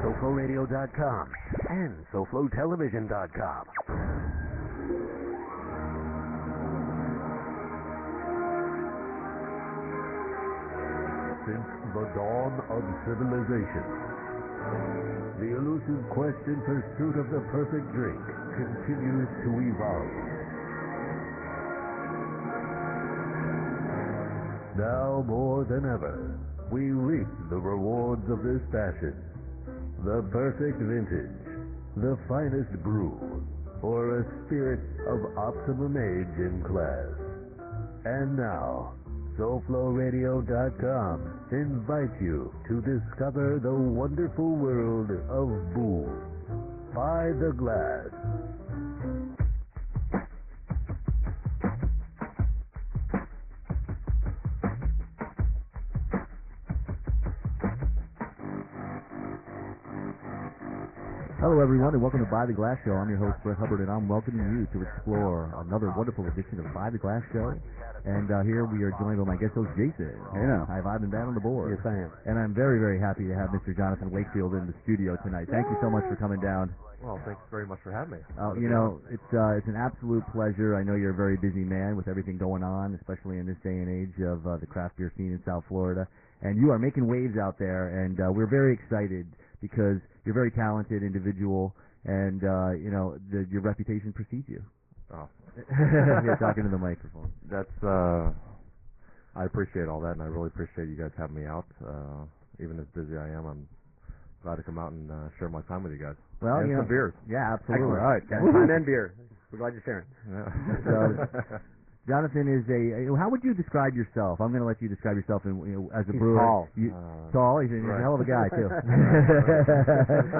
SoFloRadio.com and SoFloTelevision.com. Since the dawn of civilization, the elusive quest in pursuit of the perfect drink continues to evolve. Now more than ever, we reap the rewards of this passion. The perfect vintage, the finest brew, or a spirit of optimum age and class. And now, SoFloRadio.com invites you to discover the wonderful world of booze by the glass. Hello, everyone, and welcome to By the Glass Show. I'm your host, Brett Hubbard, and I'm welcoming you to explore another wonderful edition of By the Glass Show. And here we are joined by my guest host, Jason. Hey, now. I've been down on the board. Yes, I am. And I'm very, very happy to have Mr. Johnathan Wakefield in the studio tonight. Thank you so much for coming down. Well, thanks very much for having me. It's an absolute pleasure. I know you're a very busy man with everything going on, especially in this day and age of the craft beer scene in South Florida. And you are making waves out there, and we're very excited because you're a very talented individual, and your reputation precedes you. Oh. You're talking to the microphone. That's I appreciate all that, and I really appreciate you guys having me out. Even as busy I am, I'm glad to come out and share my time with you guys. Well, and some beers. Yeah, absolutely. Excellent. All right, time and beer. We're glad you're sharing. Yeah. So, Johnathan is how would you describe yourself? I'm going to let you describe yourself as a brewer. Tall. Tall? He's a right. hell of a guy, too. I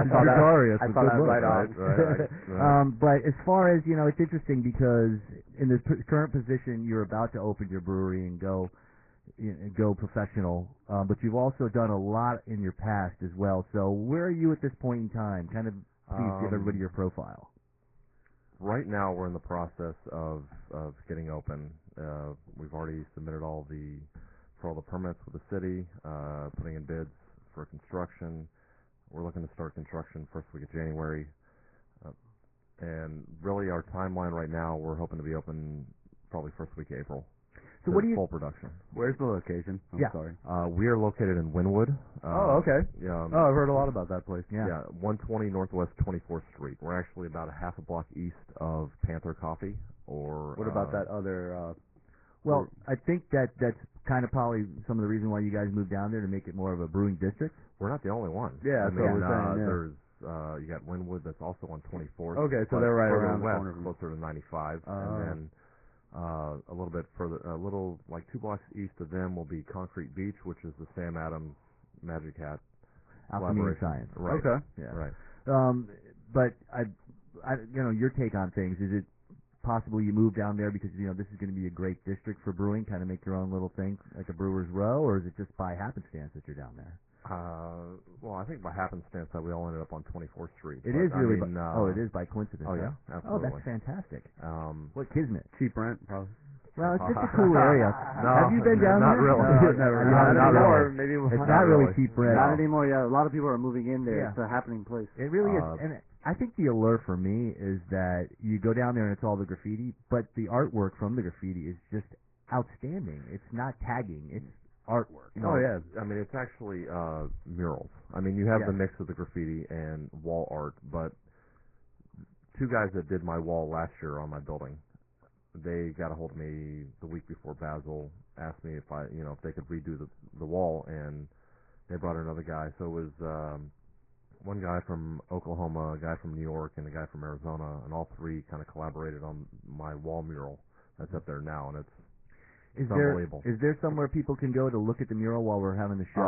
thought that right on. Right. But as far as, it's interesting because in the current position, you're about to open your brewery and go professional, but you've also done a lot in your past as well. So where are you at this point in time? Kind of please give everybody your profile. Right now, we're in the process of getting open. We've already submitted all the permits with the city, putting in bids for construction. We're looking to start construction first week of January. And really, our timeline right now, we're hoping to be open probably first week of April. So what do you? Full production. Where's the location? I'm sorry. We are located in Wynwood. Okay. Yeah. I've heard a lot about that place. Yeah. 120 Northwest 24th Street. We're actually about a half a block east of Panther Coffee. Or what about that other? Well, I think that's kind of probably some of the reason why you guys moved down there to make it more of a brewing district. We're not the only one. Yeah, that's what we're saying. Yeah. There's you got Wynwood that's also on 24th. Okay, so they're right around west, the corner, closer to 95, and then a little bit further, like 2 blocks east of them will be Concrete Beach, which is the Sam Adams Magic Hat Alchemy Science. Right. Okay. Yeah. Right. But I, your take on things, is it possible you move down there because this is going to be a great district for brewing, kind of make your own little thing like a brewer's row, or is it just by happenstance that you're down there? Well, I think by happenstance that we all ended up on 24th Street. It is really. It is by coincidence. Oh yeah, huh? absolutely. Oh, that's fantastic. What kismet? Cheap rent, probably. Well, it's just a cool area. No, have you been down not there? really. No, never. Not anymore. Really. Maybe It's not not really really. cheap rent. Not anymore. Yeah, a lot of people are moving in there. Yeah. It's a happening place. It really is. And I think the allure for me is that you go down there and it's all the graffiti, but the artwork from the graffiti is just outstanding. It's not tagging. It's artwork. No, yeah. I mean, it's actually murals. I mean, you have the mix of the graffiti and wall art, but 2 guys that did my wall last year on my building, they got a hold of me the week before Basil, asked me if if they could redo the wall, and they brought another guy. So it was one guy from Oklahoma, a guy from New York, and a guy from Arizona, and all 3 kind of collaborated on my wall mural that's up there now, and it's unbelievable. Is there somewhere people can go to look at the mural while we're having the show?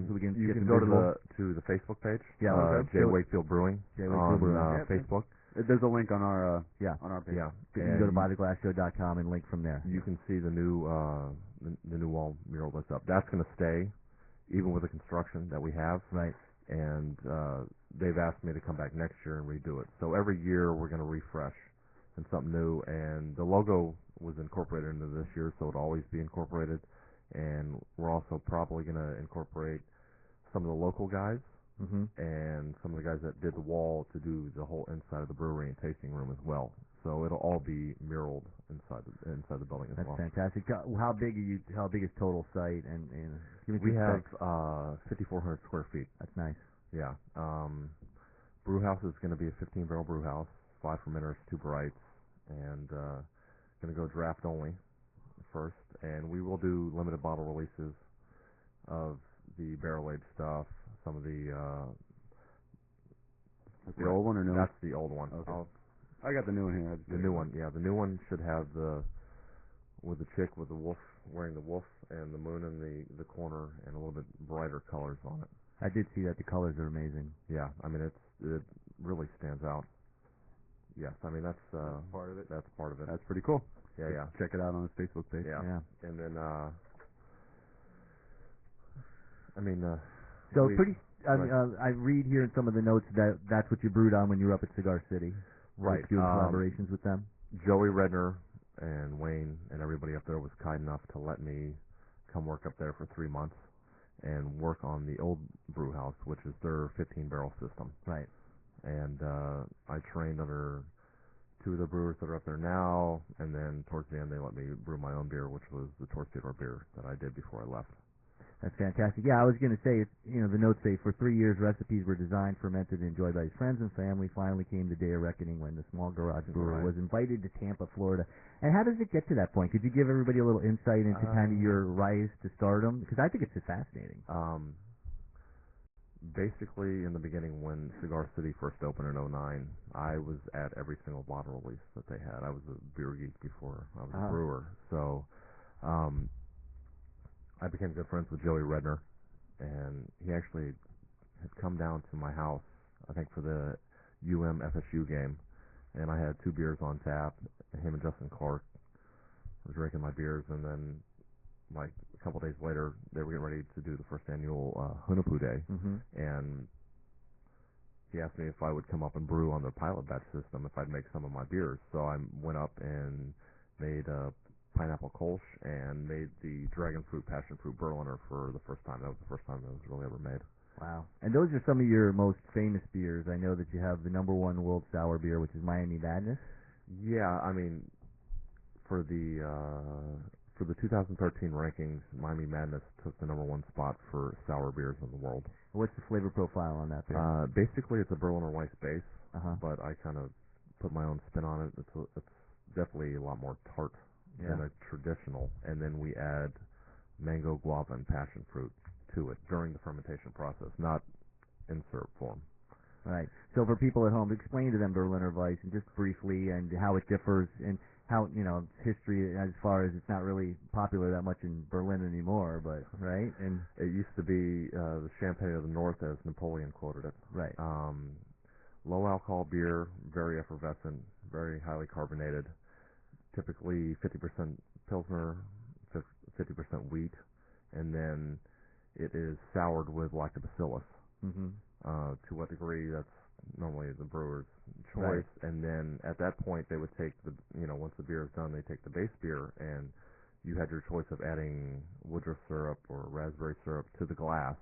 So we can you get can the go visual? to the Facebook page. Yeah, J. Wakefield Brewing on Facebook. There's a link on our on our page. Yeah, you can go to buytheglasshow.com and link from there. You can see the new wall mural that's up. That's going to stay, even with the construction that we have. Right. And they've asked me to come back next year and redo it. So every year we're going to refresh and something new. And the logo was incorporated into this year, so it'll always be incorporated. And we're also probably going to incorporate some of the local guys and some of the guys that did the wall to do the whole inside of the brewery and tasting room as well. So it'll all be muraled inside the building as well. That's fantastic. How big are you? How big is total site? And we have 5,400 square feet. That's nice. Yeah. Brew house is going to be a 15-barrel brew house, 5 fermenters, 2 brights, and going to go draft only first. And we will do limited bottle releases of the barrel-aged stuff. Some of the the old one or new? That's the old one. Okay. I got the new one here. The new one, yeah. The new one should have with the chick with the wolf, wearing the wolf and the moon in the corner, and a little bit brighter colors on it. I did see that. The colors are amazing. Yeah, I mean it really stands out. Yes, I mean that's part of it. That's part of it. That's pretty cool. Yeah, yeah. Check it out on his Facebook page. Yeah. And then so pretty. I read here in some of the notes that that's what you brewed on when you were up at Cigar City. Right. Doing collaborations with them. Joey Redner and Wayne and everybody up there was kind enough to let me come work up there for 3 months and work on the old brew house, which is their 15-barrel system. Right. And I trained under 2 of the brewers that are up there now, and then towards the end they let me brew my own beer, which was the Torpedo beer that I did before I left. That's fantastic. Yeah, I was going to say, the notes say, for 3 years, recipes were designed, fermented, and enjoyed by his friends and family. Finally came the day of reckoning when the small garage brewer was invited to Tampa, Florida. And how does it get to that point? Could you give everybody a little insight into kind of your rise to stardom? Because I think it's just fascinating. Basically, in the beginning, when Cigar City first opened in 2009, I was at every single bottle release that they had. I was a beer geek before I was a brewer. So I became good friends with Joey Redner, and he actually had come down to my house, I think, for the FSU game, and I had 2 beers on tap, and him and Justin Clark were drinking my beers, and then like a couple days later, they were getting ready to do the first annual Hunapoo Day, and he asked me if I would come up and brew on the pilot batch system, if I'd make some of my beers. So I went up and made a pineapple kolsch and made the dragon fruit, passion fruit Berliner for the first time. That was the first time that was really ever made. Wow. And those are some of your most famous beers. I know that you have the #1 world sour beer, which is Miami Madness. Yeah, I mean, for the 2013 rankings, Miami Madness took the #1 spot for sour beers in the world. What's the flavor profile on that beer? Basically, it's a Berliner Weiss base, but I kind of put my own spin on it. It's definitely a lot more tart than a traditional, and then we add mango, guava, and passion fruit to it during the fermentation process, not in syrup form. Right. So for people at home, explain to them Berliner Weiss and just briefly and how it differs and how, its history as far as it's not really popular that much in Berlin anymore, but, right? And it used to be the Champagne of the North, as Napoleon quoted it. Right. Low alcohol beer, very effervescent, very highly carbonated, typically 50% Pilsner, 50% wheat, and then it is soured with lactobacillus. To what degree, that's normally the brewer's choice. Right. And then at that point, they would take once the beer is done, they take the base beer, and you had your choice of adding Woodruff syrup or raspberry syrup to the glass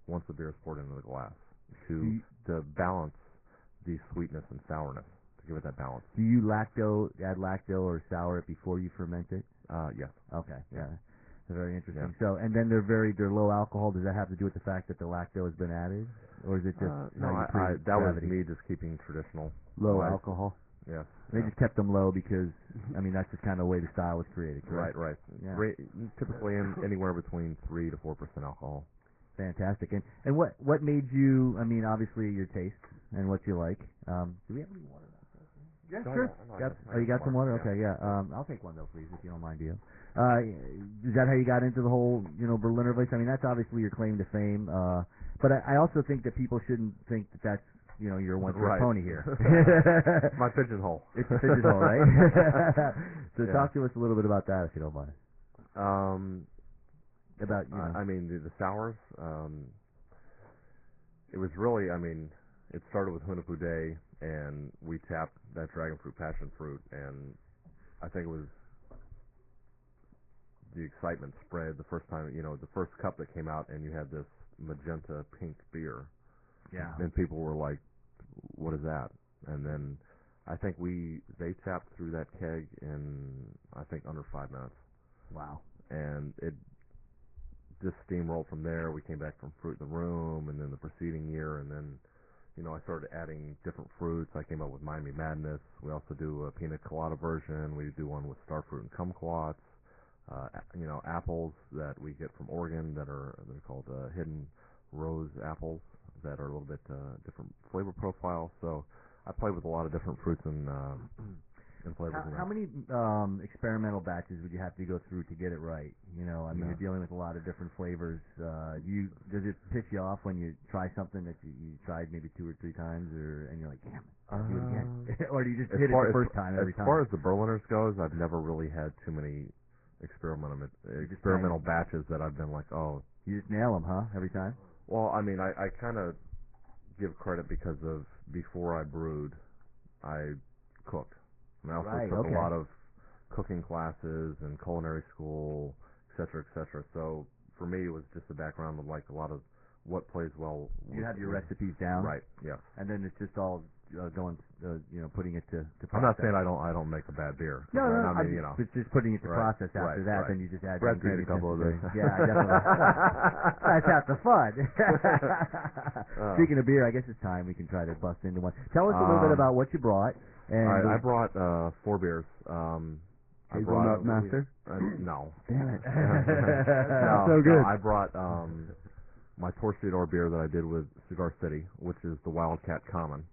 once the beer is poured into the glass to balance the sweetness and sourness, to give it that balance. Do you add lacto or sour it before you ferment it? Yes. Okay. Yeah. Very interesting. Yeah. So, and then they're low alcohol. Does that have to do with the fact that the lacto has been added, or is it just that was me just keeping traditional low alcohol? Yes. They just kept them low because that's just kind of the way the style was created. Correct? Right. Yeah. Typically anywhere between 3 to 4% alcohol. Fantastic. And what made you? Obviously your taste and what you like. Do we have any water? Yeah, sure. You got some water? Yeah. Okay, yeah. I'll take one though, please, if you don't mind, Dio. Is that how you got into the whole, Berliner Weiss? That's obviously your claim to fame. But I also think that people shouldn't think that that's, your one-trick pony here. My pigeonhole. It's a pigeonhole, right? So talk to us a little bit about that, if you don't mind. About, the sours. It was really, it started with Hunapoo Day, and we tapped that dragon fruit, passion fruit, and I think it was the excitement spread the first time, the first cup that came out, and you had this magenta pink beer. Yeah. And people were like, "What is that?" And then I think they tapped through that keg in I think under 5 minutes. Wow. And it just steamrolled from there. We came back from Fruit in the Room, and then the preceding year, and then I started adding different fruits. I came up with Miami Madness. We also do a pina colada version. We do one with starfruit and kumquats. Apples that we get from Oregon they're called hidden rose apples that are a little bit different flavor profile. So I play with a lot of different fruits and flavors. How many experimental batches would you have to go through to get it right? You're dealing with a lot of different flavors. Does it piss you off when you try something that you tried maybe 2 or 3 times, and you're like, damn it, I'll do it again? Or do you just hit it the first time every time? As far as the Berliners goes, I've never really had too many experimental batches that I've been like, oh. You just nail them, huh, every time? Well, I mean, I kind of give credit because of before I brewed, I cooked. And I also took a lot of cooking classes and culinary school, et cetera. So for me, it was just a background of like a lot of what plays well. You have your recipes down, right? Yeah. And then it's just all going, putting it to process. I'm not saying I don't make a bad beer. No, I mean, it's just putting it to process after that. Then you just add. Brett's made a couple of those. Yeah, definitely. That's half the fun. Speaking of beer, I guess it's time we can try to bust into one. Tell us a little bit about what you brought. And I brought 4 beers. Hazelnut Master? No. Damn it. No, so good. No, I brought my Torcedor beer that I did with Cigar City, which is the Wildcat Common.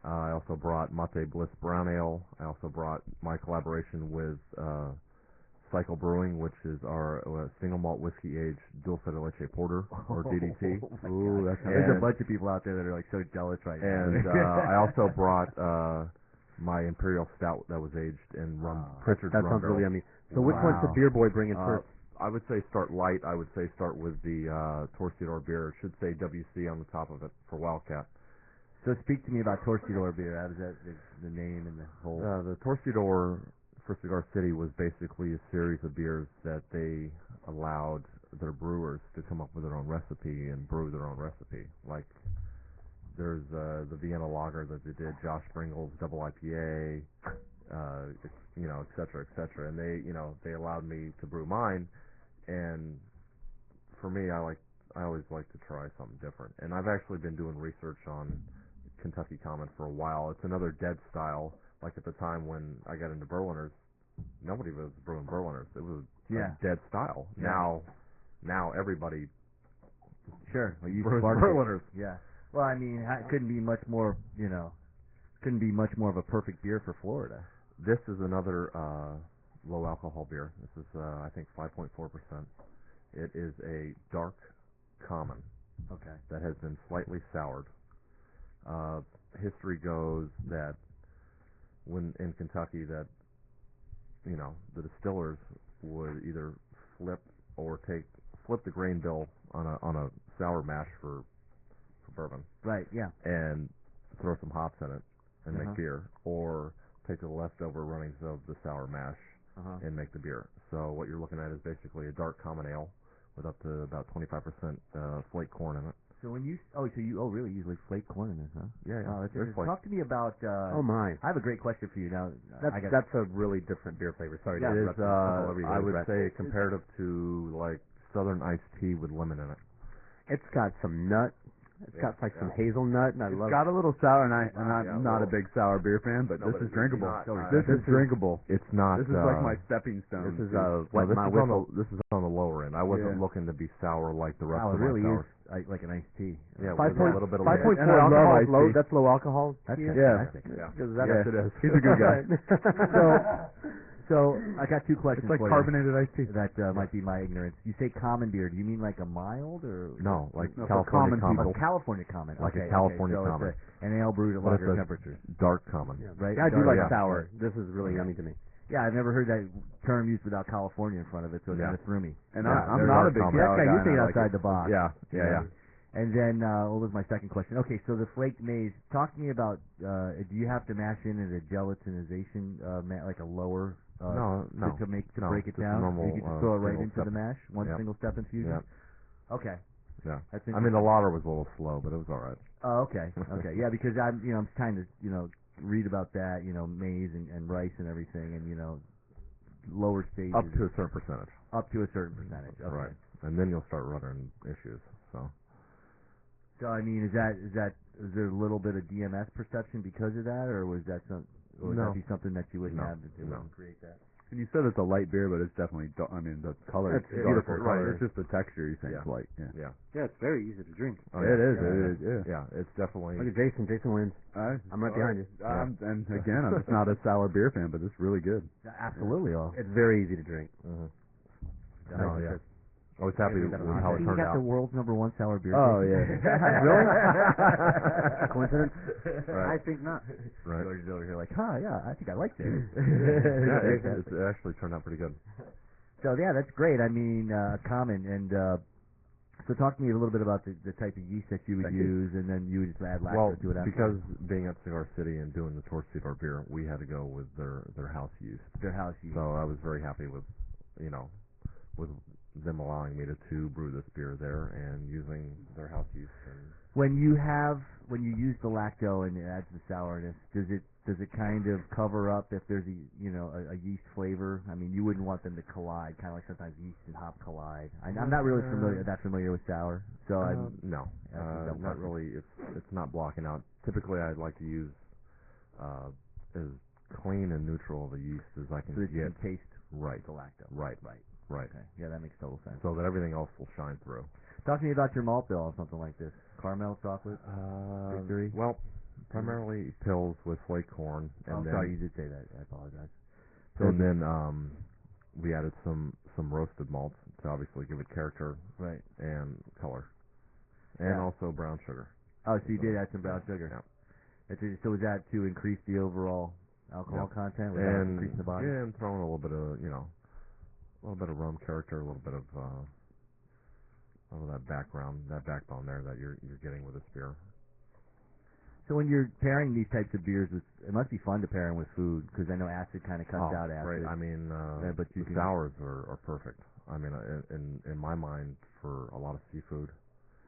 I also brought Mate Bliss Brown Ale. I also brought my collaboration with Cycle Brewing, which is our single malt whiskey aged Dulce de Leche Porter, or DDT. Ooh, there's a bunch of people out there that are like so jealous right now. And I also brought my Imperial Stout that was aged in Pritchard's rum. That sounds really yummy. So which Wow. one's the beer boy bringing first? I would say start light. I would say start with the Torcedor beer. It should say WC on the top of it for Wildcat. So speak to me about Torcedor beer. How does that, the name and the whole... The Torcedor for Cigar City was basically a series of beers that they allowed their brewers to come up with their own recipe and brew their own recipe. Like, there's the Vienna Lager that they did, Josh Springle's Double IPA, et cetera. And they allowed me to brew mine. And for me, I always like to try something different. And I've actually been doing research on Kentucky Common for a while. It's another dead style. Like at the time when I got into Berliners, nobody was brewing Berliners. It was a dead style. Yeah. Now everybody brews Berliners. Yeah. Well, I mean, it couldn't be much more, couldn't be much more of a perfect beer for Florida. This is another low alcohol beer. This is I think 5.4%. It is a dark common. Okay. That has been slightly soured. History goes that when in Kentucky that the distillers would either flip the grain bill on a sour mash for bourbon. Right, yeah. And throw some hops in it and make beer, or take the leftover runnings of the sour mash and make the beer. So what you're looking at is basically a dark common ale with up to about 25% flake corn in it. So when you really usually flake corn in this, huh? Yeah. Oh, talk to me about. Oh my! I have a great question for you now. That's a really different beer flavor. Sorry, it is. I would say comparative to like Southern iced tea with lemon in it. It's got some nut. It's got like some hazelnut, and It's got a little sour, and I'm not a big sour beer fan, but this is drinkable. This is drinkable. It's not. This is like my stepping stone. This is this is on the lower end. I wasn't looking to be sour like the rest of it really my is like an iced tea. Yeah, with a little bit of 5.4 And I love alcohol. iced tea. That's low alcohol. That's fantastic. Yes, it is. He's a good guy. So I got 2 questions It's like for carbonated iced tea. you. That might be my ignorance. You say common beer. Do you mean like a mild or no, like No, California common common. a California common? Like okay, a California so common. It's an ale brewed at But lager it's a temperatures, dark common. right? I do like Yeah. sour. This is really yummy to me. Yeah, I've never heard that term used without California in front of it, so it kind of threw me. And Yeah, I'm they're not a dark big common. sour guy. You and think I like outside it. the box. Yeah. And then what was my second question? Okay, so the flaked maize. Talk to me about. Do you have to mash in at a gelatinization, like a lower? No. To break it just down. normal, you can just throw it right single into the step. mash. One Yep. single step infusion. Yep. Okay. Yeah. That's I mean, the lauder was a little slow, but it was all right. Oh, okay. Okay. Yeah, because I'm trying to, read about that, maize and rice and everything, and, lower stages. Up to a certain percentage. Up to a certain percentage. Okay. Right. And then you'll start running issues, so. So, I mean, is there a little bit of DMS perception because of that, or was that would that be something that you wouldn't have, that they wouldn't create that? And you said it's a light beer, but it's definitely, the color. It's beautiful. Right. It's just the texture you think is light. Yeah. Yeah, it's very easy to drink. Oh, it is. Yeah, it's definitely. Look at Jason. Jason wins. I'm right behind you. And again, I'm just not a sour beer fan, but it's really good. Absolutely. It's very easy to drink. Mm-hmm. Oh, yeah. I was happy with how it You turned got out. the world's #1 sour beer. Oh, yeah. Really? Coincidence? I Right. think not. Right. George is over here like, yeah, I think I like this. Yeah, it actually turned out pretty good. So, yeah, that's great. I mean, common. And so talk to me a little bit about the type of yeast that you would use, and then you would just add lactose to it after. Because being at Cigar City and doing the Torcedor beer, we had to go with their house yeast. Their house yeast. So I was very happy with, with them allowing me to brew this beer there and using their house yeast. And when you use the lacto and it adds the sourness, does it kind of cover up if there's a yeast flavor? I mean, you wouldn't want them to collide, kind of like sometimes yeast and hop collide. I'm not really familiar with sour, so no, not really. It's not blocking out. Typically, I'd like to use as clean and neutral of a yeast as I can so that you get. can taste Right. the lacto. Right. Okay. Yeah, that makes total sense. So that everything else will shine through. Talk to me about your malt bill on something like this. Caramel chocolate? Victory? Well, primarily pills with flake corn. And then, sorry, you did say that. I apologize. And then we added some roasted malts to obviously give it character and color. And also brown sugar. Oh, so you did add some brown sugar. Yeah. So was that to increase the overall alcohol content without increasing the body? Yeah, and throwing a little bit of, a little bit of rum character, a little bit of that backbone there that you're getting with this beer. So when you're pairing these types of beers, it must be fun to pair them with food, because I know acid kind of cuts out acid. Right. I mean, but the sours are perfect. I mean, in my mind, for a lot of seafood.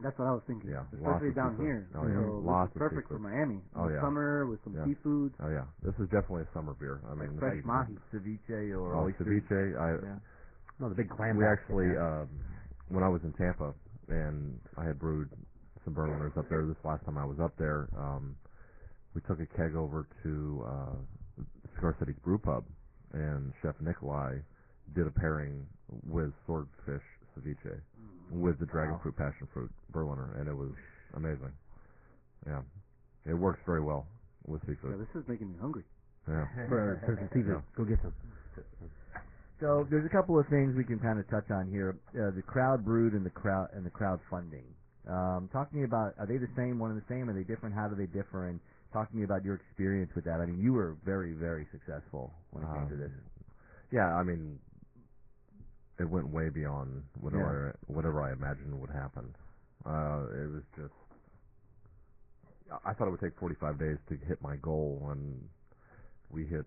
That's what I was thinking. Yeah, especially down here. Oh, yeah. So Lots this is perfect of for Miami. Oh, In the summer with some seafood. Oh yeah, this is definitely a summer beer. I mean, fresh mahi, ceviche or oyster. Ceviche. No, the big clam. We actually, when I was in Tampa, and I had brewed some Berliners up there. This last time I was up there, we took a keg over to Cigar City's Brew Pub, and Chef Nikolai did a pairing with swordfish ceviche with the dragon fruit passion fruit Berliner, and it was amazing. Yeah, it works very well with seafood. Yeah, this is making me hungry. Yeah. For some seafood. Go get some. So there's a couple of things we can kind of touch on here: the crowd brewed and the crowd funding. Talk to me about, are they the same, one and the same? Are they different? How do they differ? And talk to me about your experience with that. I mean, you were very, very successful when it came to this. Yeah, I mean, it went way beyond whatever I imagined would happen. It was just, I thought it would take 45 days to hit my goal, and we hit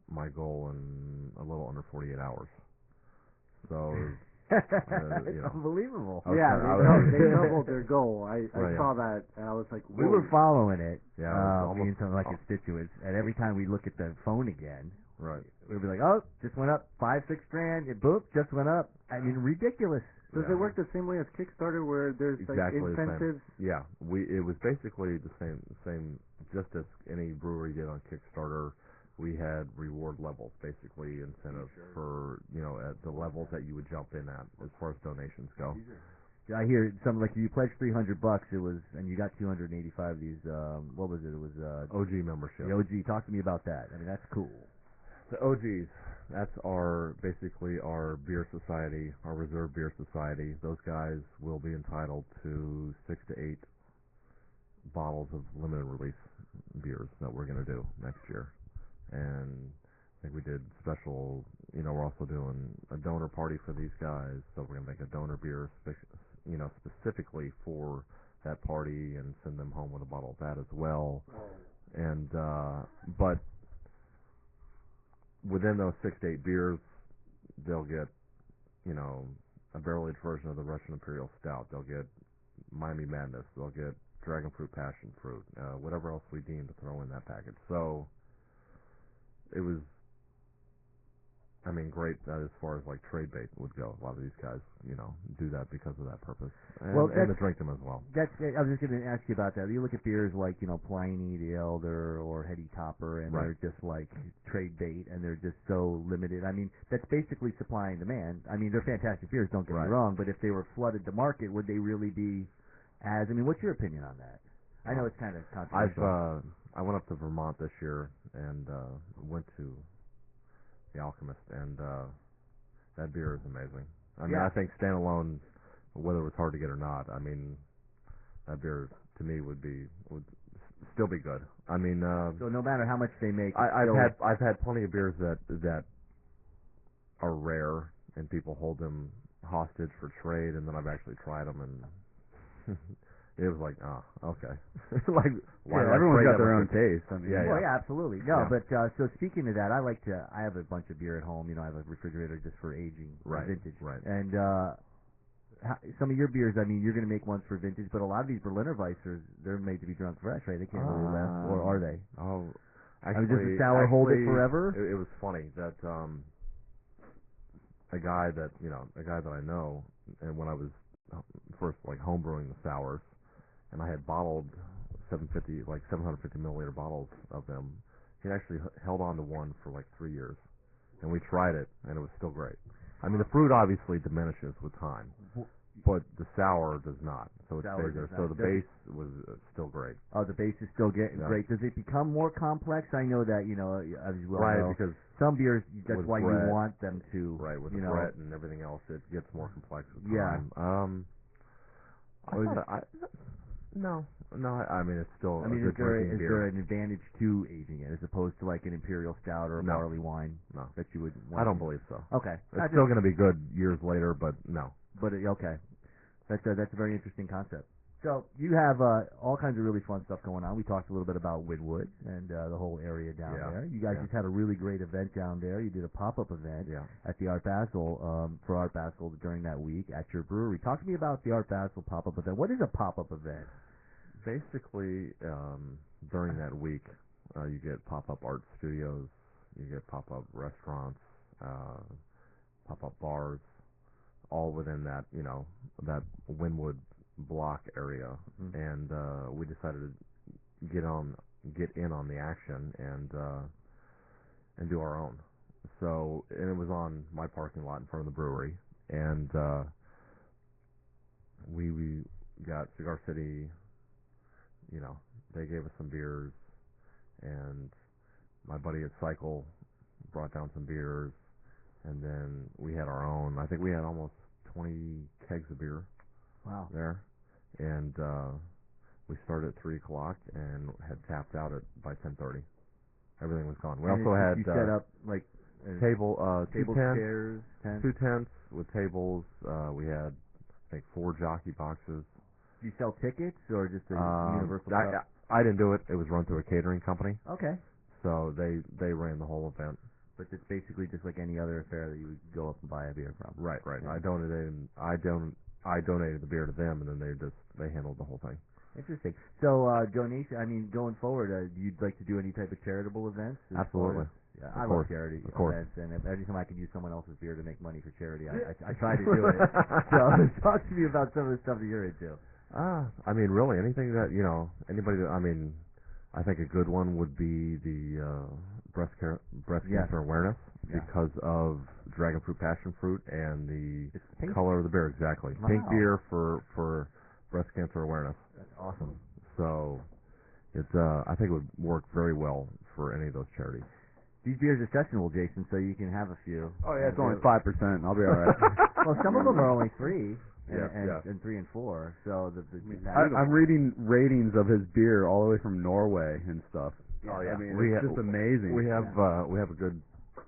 my goal in a little under 48 hours. So, it's unbelievable. Yeah, they doubled their goal. I saw that, and I was like, whoa. We were following it. Yeah, me and some of my constituents, and every time we look at the phone again, right, we'd be like, oh, just went up $5-6 grand. It boop, just went up. I mean, ridiculous. Does it work the same way as Kickstarter, where there's exactly like incentives? Yeah, it was basically the same, just as any brewery did on Kickstarter. We had reward levels, basically incentives for, at the levels that you would jump in at as far as donations go. I hear something like you pledged $300, it was, and you got 285 of these. What was it? It was OG membership. The OG. Talk to me about that. I mean, that's cool. The OGs. That's basically our beer society, our reserve beer society. Those guys will be entitled to 6 to 8 bottles of limited release beers that we're going to do next year. And I think we did special, we're also doing a donor party for these guys, so we're going to make a donor beer, specifically for that party, and send them home with a bottle of that as well. And, but within those 6 to 8 beers, they'll get, a barrel-aged version of the Russian Imperial Stout. They'll get Miami Madness. They'll get dragon fruit, passion fruit, whatever else we deem to throw in that package. So it was, I mean, great as far as like trade bait would go. A lot of these guys, do that because of that purpose, and to drink them as well. I was just going to ask you about that. You look at beers like Pliny the Elder or Heady Topper, and they're just like trade bait, and they're just so limited. I mean, that's basically supply and demand. I mean, they're fantastic beers. Don't get me wrong, but if they were flooded the market, would they really be as? I mean, what's your opinion on that? I know it's kind of controversial. I went up to Vermont this year and went to the Alchemist, and that beer is amazing. I mean, I think standalone, whether it was hard to get or not, I mean, that beer to me would still be good. I mean, so no matter how much they make, I've had plenty of beers that are rare and people hold them hostage for trade, and then I've actually tried them and. It was like, okay. Like, everyone's got their own taste. I mean, absolutely. No, but so speaking of that, I have a bunch of beer at home. I have a refrigerator just for aging, vintage. Right. And some of your beers, I mean, you're going to make ones for vintage, but a lot of these Berliner Weissers, they're made to be drunk fresh, right? They can't really last, or are they? Oh, actually, does the sour hold it forever? It was funny that a guy that I know, and when I was first like homebrewing the sours. And I had bottled 750 milliliter bottles of them. He actually held on to one for like 3 years, and we tried it, and it was still great. I mean, the fruit obviously diminishes with time, but the sour does not, so it stays there. So the base was still great. Oh, the base is still great. Does it become more complex? I know that as well. Right, because some beers, that's why you want them to. Right, with the Brett and everything else, it gets more complex with time. No. I mean, it's still. I mean, is there an advantage to aging it as opposed to like an imperial stout or a barley wine? No, that you would. I don't believe so. Okay, it's still going to be good years later, but no. But okay, that's a very interesting concept. So you have all kinds of really fun stuff going on. We talked a little bit about Widwood and the whole area down there. You guys just had a really great event down there. You did a pop-up event at the Art Basel for Art Basel during that week at your brewery. Talk to me about the Art Basel pop-up event. What is a pop-up event? Basically, during that week, you get pop-up art studios, you get pop-up restaurants, pop-up bars, all within that, that Wynwood block area. Mm-hmm. And we decided to get in on the action and do our own. So, and it was on my parking lot in front of the brewery, and we got Cigar City. They gave us some beers, and my buddy at Cycle brought down some beers, and then we had our own. I think we had almost 20 kegs of beer. Wow. There, and we started at 3 o'clock and had tapped out by 10:30. Everything was gone. We also had you set up like table, chairs, two tents with tables. We had I think 4 jockey boxes. Do you sell tickets or just a universal? I didn't do it. It was run through a catering company. Okay. So they ran the whole event. But it's basically just like any other affair that you would go up and buy a beer from. Right. Yeah. I donated the beer to them, and then they handled the whole thing. Interesting. So donation. I mean, going forward, you'd like to do any type of charitable events? Absolutely. I love charity events, and every time I can use someone else's beer to make money for charity, I try to do it. So talk to me about some of the stuff that you're into. I mean, really, anything that, anybody that, I mean, I think a good one would be the breast cancer awareness because of dragon fruit, passion fruit, and the color of the beer, exactly. Wow. Pink beer for breast cancer awareness. That's awesome. So, I think it would work very well for any of those charities. These beers are sessionable, Jason, so you can have a few. Oh, yeah, it's only 5%. I'll be all right. Well, some of them are only 3. And 3 and 4. So I'm reading ratings of his beer all the way from Norway and stuff. Oh yeah, I mean, it's just amazing.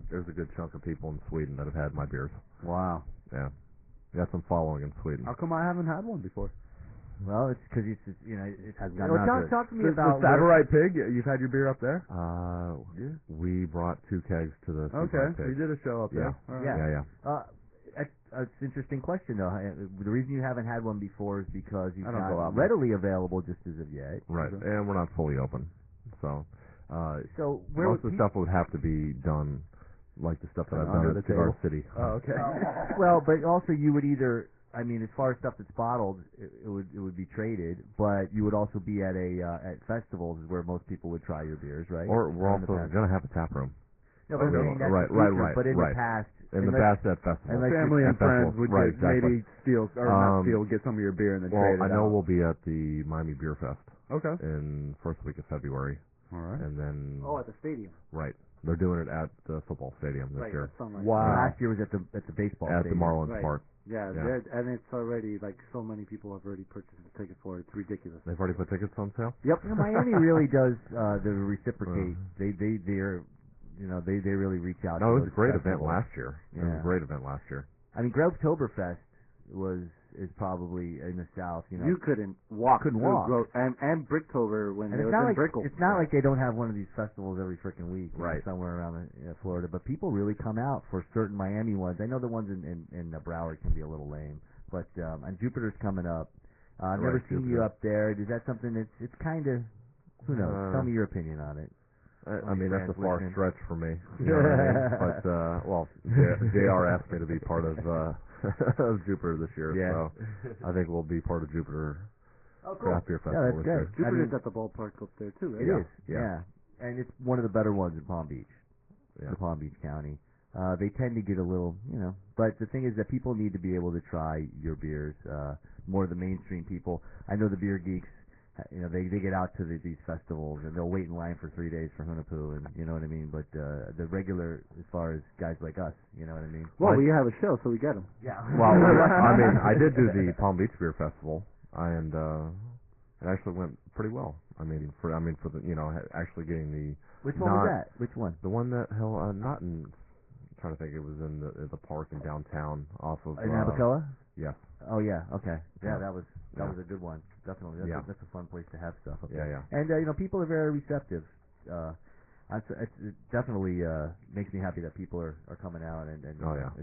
There's a good chunk of people in Sweden that have had my beers. Wow. Yeah, we got some following in Sweden. How come I haven't had one before? Well, it's because it hasn't gotten out. Talk to me about the Savorite Pig. You've had your beer up there? We brought 2 kegs to the. Okay, Pig. we did a show up there. Yeah. it's an interesting question, though. The reason you haven't had one before is because it's not out readily available just as of yet. Right, and we're not fully open. So where most of the stuff would have to be done like the stuff that I've done at Cigar City. Oh, okay. Well, but also you would either, I mean, as far as stuff that's bottled, it would be traded, but you would also be at at festivals where most people would try your beers, right? Or we're also going to have a tap room. No, but I mean, that's right. But in the past, in the past at festivals, family and friends would maybe steal or not steal, get some of your beer and then trade it out. I know we'll be at the Miami Beer Fest. Okay. In first week of February. All right. And then. Oh, at the stadium. Right. They're doing it at the football stadium this year. Wow. Last year was at the baseball at stadium. the Marlins Park. Yeah, and it's already like so many people have already purchased the tickets for it. It's ridiculous. They've already put tickets on sale. Yep. Miami really does the reciprocate. They're they really reach out. No, to it was a great event last year. Yeah. It was a great event last year. I mean, Oktoberfest is probably in the South. You couldn't walk. And Bricktober when and it was in Brickell. It's not like they don't have one of these festivals every freaking week, right? Somewhere around Florida, but people really come out for certain Miami ones. I know the ones in Broward can be a little lame, but and Jupiter's coming up. I've never seen you up there. Is that something it's kind of, who knows? Tell me your opinion on it. I mean, that's a far stretch for me. You know what I mean? But, JR asked me to be part of Jupiter this year, so I think we'll be part of Jupiter Craft Beer Festival this year. Jupiter's at the ballpark up there, too, right? It is, yeah. And it's one of the better ones in Palm Beach, the Palm Beach County. They tend to get a little, but the thing is that people need to be able to try your beers, more of the mainstream people. I know the beer geeks. They get out to these festivals and they'll wait in line for 3 days for Hunapoo, and you know what I mean. But the regular, as far as guys like us, you know what I mean. Well, we have a show, so we get them. Yeah. Well, I mean, I did do the Palm Beach Beer Festival, and it actually went pretty well. I mean, for the actually getting the. Which one was that? Which one? The one that not in. I'm trying to think. It was in the park in downtown, off of. In Abacoa? Yes. Oh yeah. Okay. Yeah, that was a good one. Definitely. That's a fun place to have stuff up there. Yeah. And people are very receptive. It definitely makes me happy that people are coming out and it's more.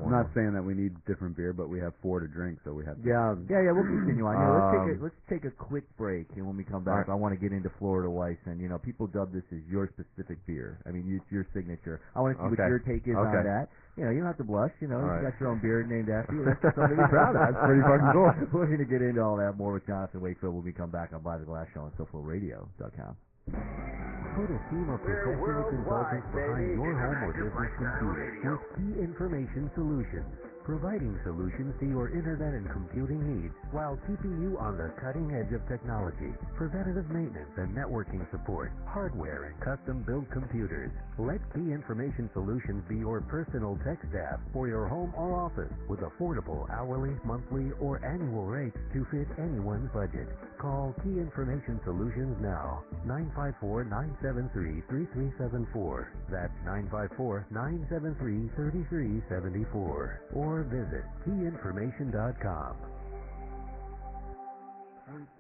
I'm not saying that we need different beer, but we have 4 to drink, so we have. Yeah. We'll continue on. Let's take a quick break, and when we come back, I want to get into Florida Weiss, and people dub this as your specific beer. I mean, it's your signature. I want to see what your take is on that. You don't have to blush. You got your own beer named after you. That's something to be proud of. That's pretty fucking cool. We're going to get into all that more with Johnathan Wakefield when we come back on By the Glass Show on SoFloRadio.com. Put a team of professional consultants behind your home or business computer with Key Information Solutions, providing solutions to your internet and computing needs while keeping you on the cutting edge of technology, preventative maintenance and networking support, hardware and custom-built computers. Let Key Information Solutions be your personal tech staff for your home or office with affordable hourly, monthly, or annual rates to fit anyone's budget. Call Key Information Solutions now, 954-973-3374. That's 954-973-3374. Or visit keyinformation.com.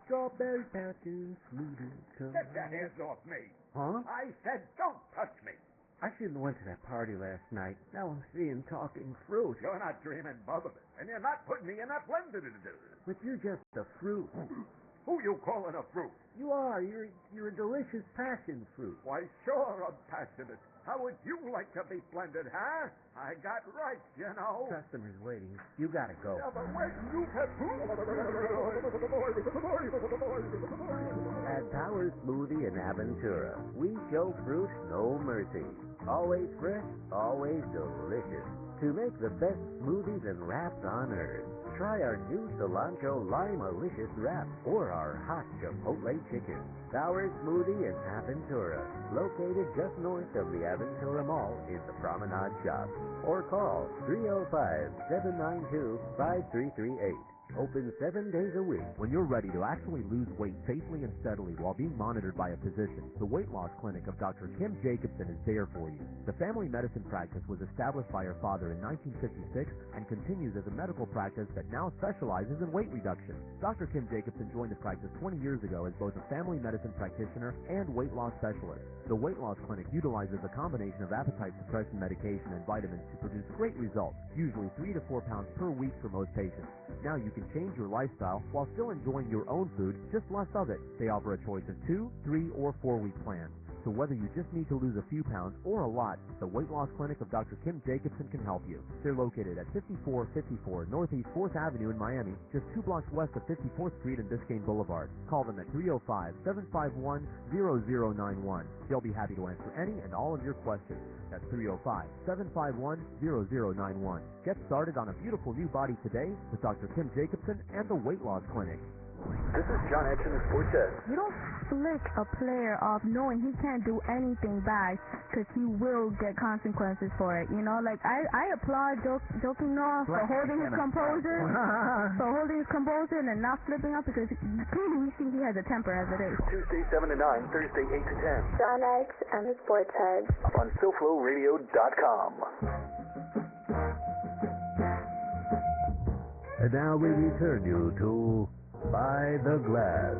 Strawberry patches, smoothie. Get your hands off me. Huh? I said don't touch me. I shouldn't have went to that party last night. Now I'm seeing talking fruit. You're not dreaming, Bubba, and you're not putting me in that blender to do. But you're just a fruit. Who you calling a fruit? You are. You're a delicious passion fruit. Why, sure I'm passionate. How would you like to be blended, huh? I got rights, you know. Customers waiting. You gotta go. Yeah, but wait, you have... At Power Smoothie in Aventura, we show fruit no mercy. Always fresh, always delicious. To make the best smoothies and wraps on earth, try our new cilantro lime-alicious wrap or our hot chipotle chicken. Power Smoothie in Aventura, located just north of the Aventura Mall, is the Promenade Shop. Or call 305-792-5338. Open 7 days a week. When you're ready to actually lose weight safely and steadily while being monitored by a physician, the Weight Loss Clinic of Dr. Kim Jacobson is there for you. The family medicine practice was established by her father in 1956 and continues as a medical practice that now specializes in weight reduction. Dr. Kim Jacobson joined the practice 20 years ago as both a family medicine practitioner and weight loss specialist. The Weight Loss Clinic utilizes a combination of appetite suppression medication and vitamins to produce great results, usually 3 to 4 pounds per week for most patients. Now you can change your lifestyle while still enjoying your own food, just less of it. They offer a choice of 2, 3, or 4-week plans. So whether you just need to lose a few pounds or a lot, the Weight Loss Clinic of Dr. Kim Jacobson can help you. They're located at 5454 Northeast 4th Avenue in Miami, just 2 blocks west of 54th Street and Biscayne Boulevard. Call them at 305-751-0091. They'll be happy to answer any and all of your questions. That's 305-751-0091. Get started on a beautiful new body today with Dr. Kim Jacobson and the Weight Loss Clinic. This is Johnathan, Sports Ed. You don't flick a player off knowing he can't do anything bad because he will get consequences for it. You know, like I applaud Joking Noah for holding his composure, and not flipping up because clearly we see he has a temper as it is. Tuesday 7 to 9, Thursday 8 to 10. John X and the Sports Head. On SoFloRadio.com. And now we return you to By the Glass.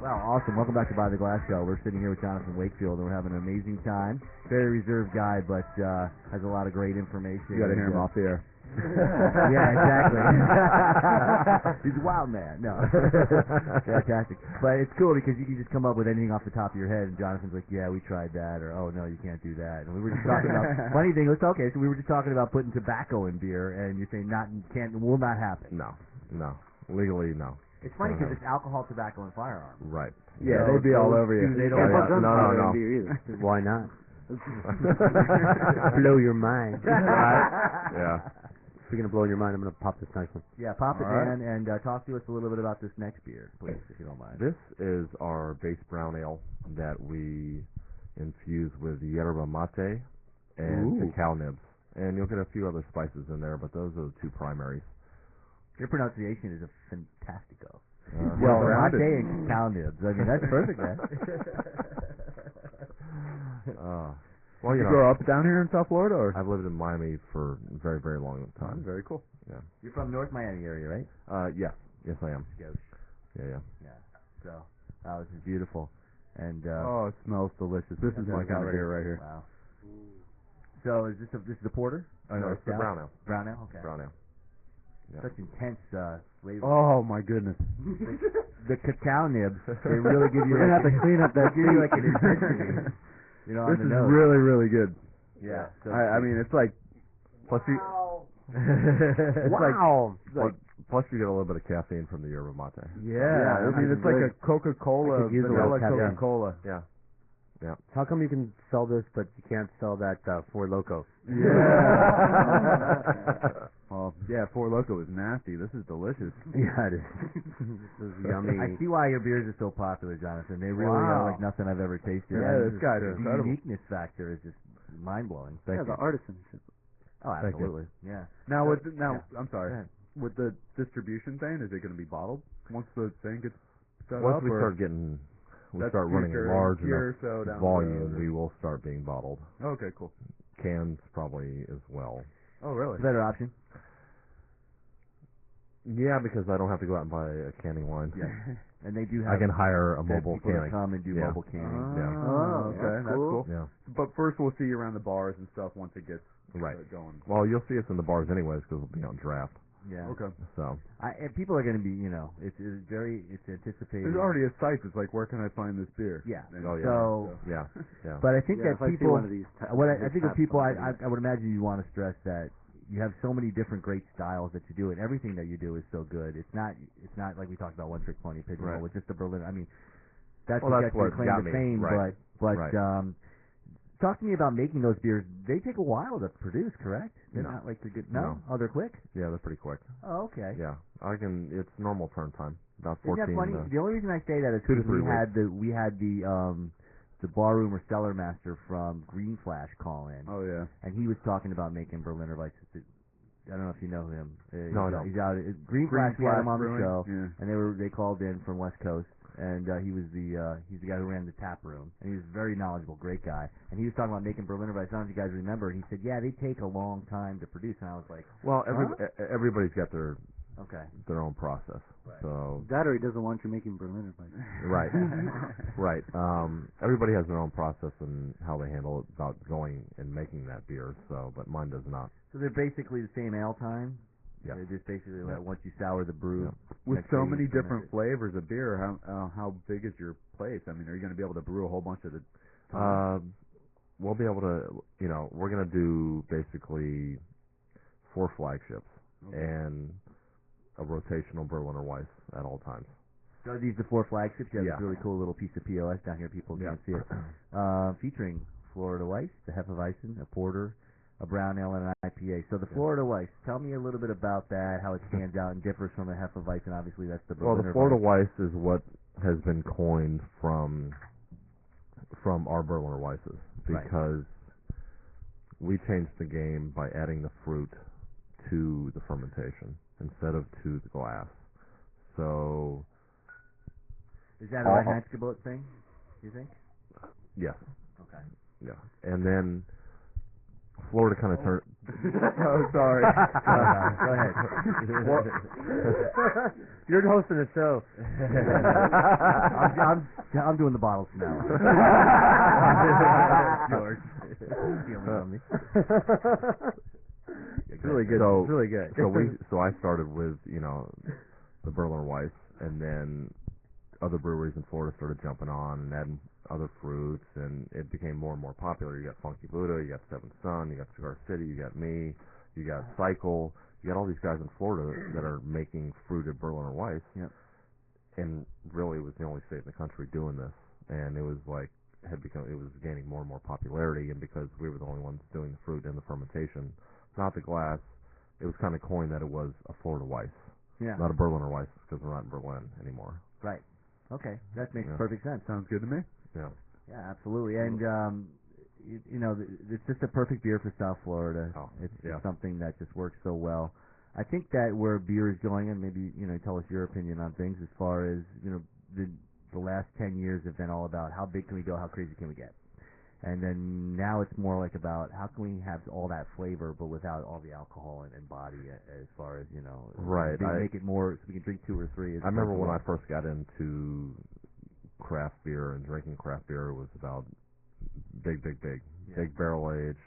Well, awesome. Welcome back to By the Glass Show. We're sitting here with Johnathan Wakefield, and we're having an amazing time. Very reserved guy, but has a lot of great information. You got to hear him off the air. Yeah, exactly. He's a wild man. No. Fantastic. But it's cool because you can just come up with anything off the top of your head, and Jonathan's like, yeah, we tried that, or, oh, no, you can't do that. And we were just talking about, funny thing, so we were just talking about putting tobacco in beer, and you're saying will not happen. No. Legally, no. It's funny because it's alcohol, tobacco, and firearms. Right. Yeah, they'd be all over you. They don't no. Why not? Blow your mind. Yeah. Speaking of blowing your mind, I'm going to pop this next one. Yeah, pop it, Dan, and talk to us a little bit about this next beer, please, if you don't mind. This is our base brown ale that we infuse with yerba mate and cacao nibs. And you'll get a few other spices in there, but those are the two primaries. Your pronunciation is a fantastico. Well, mate and cacao nibs. I mean, that's perfect, man. Well, you grow up down here in South Florida, or? I've lived in Miami for a very, very long time. Very cool. Yeah. You're from North Miami area, right? Yes, I am. Yeah. So, this is beautiful, and it smells delicious. This is my kind of beer right here. Wow. So, is this a porter? No, it's the brown ale. Brown ale. Okay. Brown ale. Yeah. Such intense flavor. Oh my goodness! The cacao nibs, they really give you. We're gonna have to clean up that. Give you like an intensity. You know, this is really, really good. Yeah. So I mean, it's like plus you. Wow. Plus you get a little bit of caffeine from the yerba mate. Yeah. I mean, it's like a Coca-Cola, vanilla Coca-Cola. Yeah. How come you can sell this, but you can't sell that Four Loko? Yeah. Well, yeah, Four Loko is nasty. This is delicious. Yeah, it is. This is yummy. I see why your beers are so popular, Jonathan. They really are like nothing I've ever tasted. Yeah, this guy's incredible. The uniqueness factor is just mind-blowing. The artisanship. Oh, absolutely. Yeah. Now, I'm sorry. With the distribution thing, is it going to be bottled once the thing gets set Once up? we start running large enough volume, we will start being bottled. Okay, cool. Cans probably as well. Oh, really? Better option. Yeah, because I don't have to go out and buy a canning line. Yeah. And they do have. I can hire a mobile canning. Come and do mobile canning. Oh, okay, that's cool. Yeah. But first, we'll see you around the bars and stuff once it gets going. Well, you'll see us in the bars anyways because we'll be on draft. Yeah. Okay. So. And people are going to be, it's anticipated. There's already a site that's like, where can I find this beer? Yeah. And yeah. Yeah. But I think that people, I think I would imagine you want to stress that you have so many different great styles that you do, and everything that you do is so good. It's not like we talked about One Trick Pony Pigeonhole with just the Berlin. I mean, that's what got you claim to fame, but Talk to me about making those beers. They take a while to produce, correct? They're not like they're good. No? Oh, they're quick? Yeah, they're pretty quick. Oh, okay. Yeah. It's normal turn time. About 14. Isn't that funny? The only reason I say that is because we had the barroom or cellar master from Green Flash call in. Oh, yeah. And he was talking about making Berliner Weiss. I don't know if you know him. No. He's out at Green Flash. We had him on the Brewing. show, yeah. and they called in from West Coast, and he's the guy who ran the tap room, and he was very knowledgeable, great guy. And he was talking about making Berliner Weiss. I don't know if you guys remember. And he said, yeah, they take a long time to produce. And I was like, well, everybody's got their own process. Right. So that, or he doesn't want you making Berliner Weiss. Right. Right. Everybody has their own process and how they handle it about going and making that beer. So, but mine does not. So they're basically the same ale time. Yeah. They're just basically like once you sour the brew. Yeah. With so many different flavors of beer, how big is your place? I mean, are you going to be able to brew a whole bunch of the time? We'll be able to. We're going to do basically 4 flagships and a rotational Berliner Weiss at all times. So are these the 4 flagships? You have Yeah. this really cool little piece of POS down here. People can't see it. Featuring Florida Weiss, the Hefeweizen, a porter, a brown ale, and an IPA. So the Florida Weiss, tell me a little bit about that, how it stands out and differs from a Hefeweizen. Obviously, that's the Berliner Well, the Florida Weiss is what has been coined from our Berliner Weisses because we changed the game by adding the fruit to the fermentation instead of to the glass. So is that a Reinheitsgebot thing, you think? Yes. Okay. Yeah. And then Florida kind of turned. Oh, sorry. Go ahead. You're hosting a show. I'm doing the bottle smell. George. Stealing from me. It's really good. So, it's really good. So I started with the Berliner Weiss, and then other breweries in Florida started jumping on and adding other fruits, and it became more and more popular. You got Funky Buddha, you got Seventh Son, you got Cigar City, you got me, you got Cycle, you got all these guys in Florida that are making fruited Berliner Weiss. Yep. And really, it was the only state in the country doing this, and it was gaining more and more popularity, and because we were the only ones doing the fruit and the fermentation, not the glass, it was kind of coined that it was a Florida Weiss, not a Berliner Weiss, because we're not in Berlin anymore. Right. Okay, that makes perfect sense. Sounds good to me. Yeah. Yeah, absolutely. And it's just a perfect beer for South Florida. It's something that just works so well. I think that where beer is going, and maybe tell us your opinion on things as far as the last 10 years have been all about how big can we go, how crazy can we get, and then now it's more like about how can we have all that flavor but without all the alcohol and body as far as right. Make it more so we can drink 2 or 3. I remember when I first got into craft beer and drinking craft beer was about big barrel age.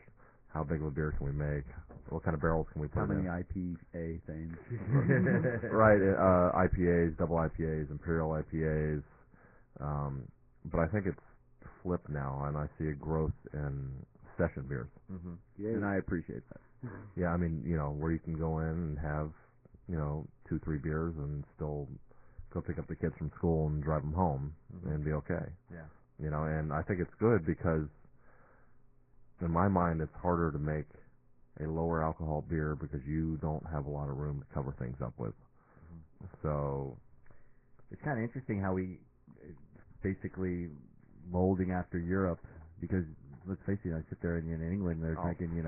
How big of a beer can we make? What kind of barrels can we put in? How many IPA things? Right, IPAs, double IPAs, imperial IPAs. But I think it's flipped now, and I see a growth in session beers. Mm-hmm. And I appreciate that. Yeah, I mean, where you can go in and have, 2-3 beers and still go pick up the kids from school and drive them home and be okay. Yeah. And I think it's good because in my mind it's harder to make a lower alcohol beer because you don't have a lot of room to cover things up with. So it's kind of interesting how we basically molding after Europe because let's face it, I sit there in England, they're drinking,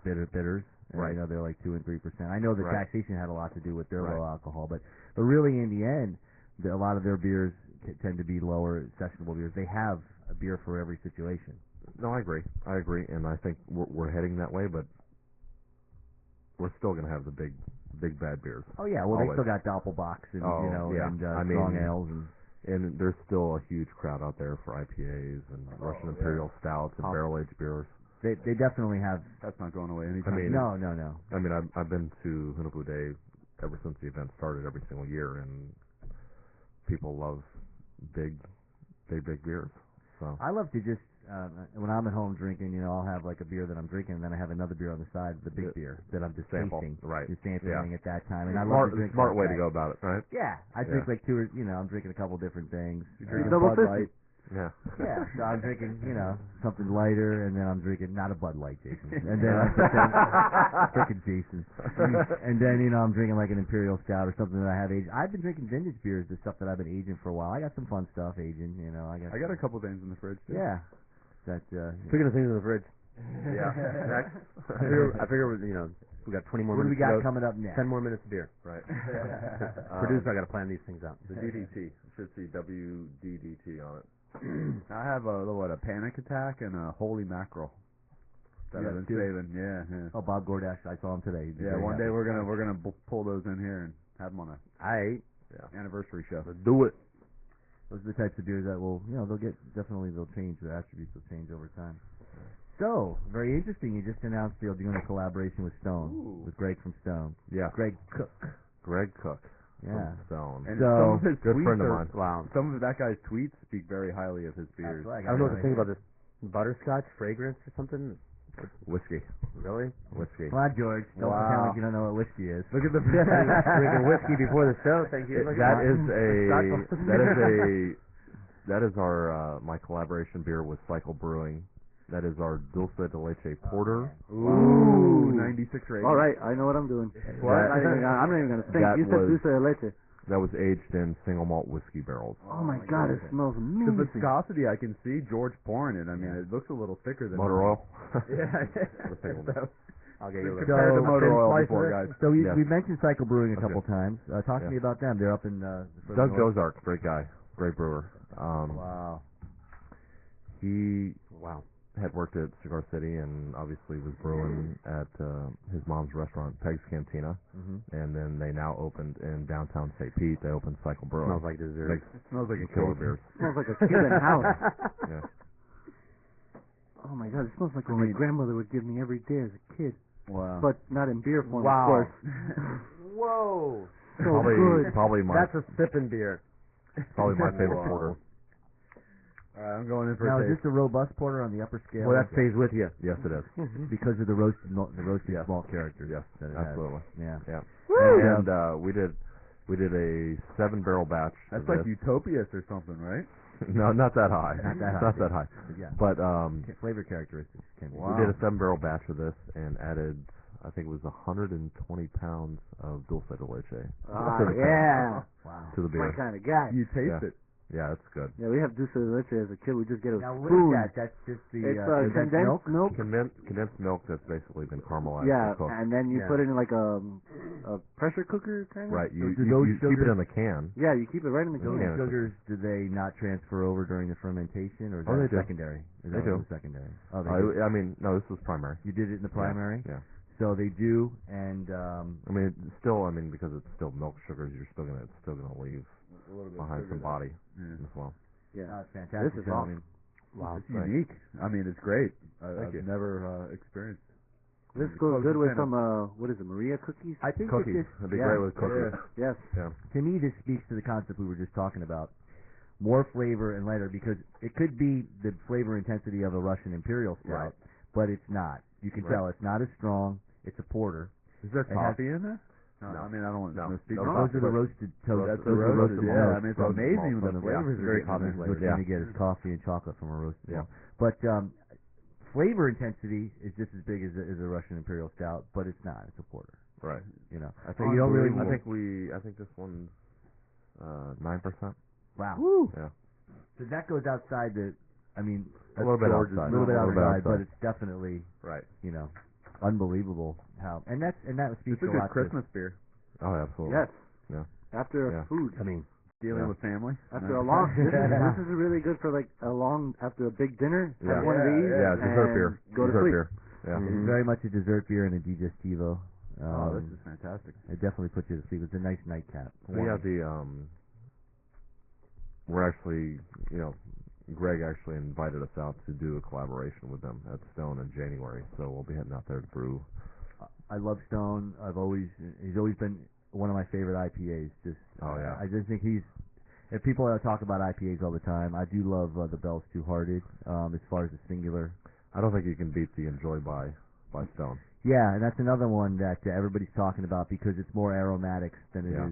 bitters. And, they're like 2 and 3%. I know the taxation had a lot to do with their low alcohol, but really in the end, a lot of their beers tend to be lower sessionable beers. They have a beer for every situation. No, I agree, and I think we're heading that way, but we're still going to have the big bad beers. Oh yeah, well always. They still got Doppelbocks and strong ales and there's still a huge crowd out there for IPAs and Russian Imperial Stouts and barrel-aged beers. They definitely have. That's not going away anytime. No. I mean, I've been to Hunapu Day ever since the event started every single year, and people love big beers. So I love to just when I'm at home drinking, I'll have like a beer that I'm drinking, and then I have another beer on the side, the big beer that I'm just tasting, just sampling at that time. And I love to drink smart way to go about it, right? Yeah, I drink like 2 or I'm drinking a couple different things. Double 50. Yeah. Yeah. So I'm drinking, something lighter, and then I'm drinking not a Bud Light, Jason. And then I'm drinking Jason. And then I'm drinking like an Imperial Stout or something that I have aged. I've been drinking vintage beers, the stuff that I've been aging for a while. I got some fun stuff aging. I got a couple things in the fridge too. Yeah. That. Speaking of things in the fridge. Yeah. Next. I figure we got 20 more What do we minutes. got coming up next? 10 more minutes of beer. Right. Producer, I got to plan these things out. The DDT should see WDDT on it. I have a panic attack and a holy mackerel that I've been saving. Yeah. Oh, Bob Gordash, I saw him today. Yeah, one day we're gonna pull those in here and have them on a anniversary show. Let's do it. Those are the types of beers that will, they'll change. Their attributes will change over time. So, very interesting. You just announced you're doing a collaboration with Stone, with Greg from Stone. Yeah. Greg Cook. Yeah. Stone. And so, some of his good tweets friend of mine. Wow. Some of that guy's tweets speak very highly of his beers. Right, I don't know what to think about this butterscotch fragrance or something. Whiskey. Really? Whiskey. Come on, George. Don't pretend like you don't know what whiskey is. Look at the drinking whiskey before the show. Thank you. That is our my collaboration beer with Cycle Brewing. That is our Dulce de Leche Porter. Ooh, 96 rating. All right, I know what I'm doing. What? I'm not even going to think. You said dulce de leche. That was aged in single malt whiskey barrels. Oh my God, it smells The amazing. viscosity, I can see George pouring it. I mean, it looks a little thicker than Motor oil. I'll get you a little. Compared to motor oil before, guys. So we mentioned Cycle Brewing a couple times. Talk to me about them. They're up in Doug Dozark, great guy, great brewer. Wow. He had worked at Cigar City and obviously was brewing at his mom's restaurant, Peg's Cantina, and then they now opened in downtown St. Pete. They opened Cycle Brewing. Smells like dessert. It smells like a killer cake. beers. It smells like a Cuban house. Yeah. Oh my God, it smells like what my grandmother would give me every day as a kid. Wow. But not in beer form, Wow. of course. Whoa. So good. Probably my That's a sipping beer. probably my favorite porter. All right, I'm going in for Now, a is taste. this a robust porter on the upper scale? Well, that stays with you. Yes, it is. Because of the roasted malt characters. Yes, that it absolutely. Has. Yeah. And we did a 7-barrel batch. That's of like this. Utopias or something, right? No, not that high. Not that high. Yeah. But flavor characteristics can be. Wow. we did a 7-barrel batch of this and added, I think it was 120 pounds of dulce de leche. Yeah. Wow. To the beer. My kind of guy. You taste it. Yeah, it's good. Yeah, we have dulce de leche as a kid. We just get a Now, what spoon. is that? That's just the It's condensed condensed milk. Condensed milk that's basically been caramelized. Yeah, and cooked. and then you put it in like a pressure cooker kind of. Right, you those keep it sugars- in the can. Yeah, you keep it right in the Those can. sugars, do they not transfer over during the fermentation, or is Oh, that they do. secondary? Is They that do. secondary? Oh, they do. I mean, no, this was primary. You did it in the primary? Yeah. So they do, and I mean, it's still, because it's still milk sugars, it's still gonna leave A little bit behind sugar some body Yeah. as well. Yeah, it's fantastic. This is So, awesome. Wow. It's unique. I mean, it's great. Thank I've you. never experienced. This goes good with some what is it, Maria cookies? I think Cookies. that It'd be Yeah. great with cookies. Yes. Yeah. to me, this speaks to the concept we were just talking about. More flavor and lighter, because it could be the flavor intensity of a Russian Imperial Stout, Right. but it's not. You can Right. tell it's not as strong. It's a porter. Is there It has- coffee in there? No, No. I mean, I don't want No. to speak No, on Those are the but roasted toast. That's those the are roasted, malts. yeah. I mean, it's Roasted amazing malts the from the- flavors yeah, are very getting common in there. flavor. What you're going to get is coffee and chocolate from a roasted Yeah. malt. But flavor intensity is just as big as a Russian Imperial Stout, but it's not. It's a porter. Right. You know. I So you don't really. I think this one's 9%. Wow. Woo. Yeah. So that goes outside the. I mean, A little bit George's- outside. A little bit A little bit outside, but outside. it's definitely Right. unbelievable how and that speaks It's a a good lot Christmas beer. Oh, absolutely. Yes. Yeah. After Yeah. food. I mean, Dealing Yeah. with family. After a long, this is really good for like after a big dinner. Yeah. Have one of these. Yeah, dessert and beer. Go to Dessert sleep. beer. Yeah. It's very much a dessert beer and a digestivo. Oh, this is fantastic. It definitely puts you to sleep. It's a nice nightcap. We have the we're actually, Greg actually invited us out to do a collaboration with them at Stone in January, so we'll be heading out there to brew. I love Stone. He's always been one of my favorite IPAs. Oh, yeah. I just think if people talk about IPAs all the time, I do love the Bell's Two Hearted, as far as the singular. I don't think you can beat the Enjoy by Stone. Yeah, and that's another one that everybody's talking about because it's more aromatics than it Yeah.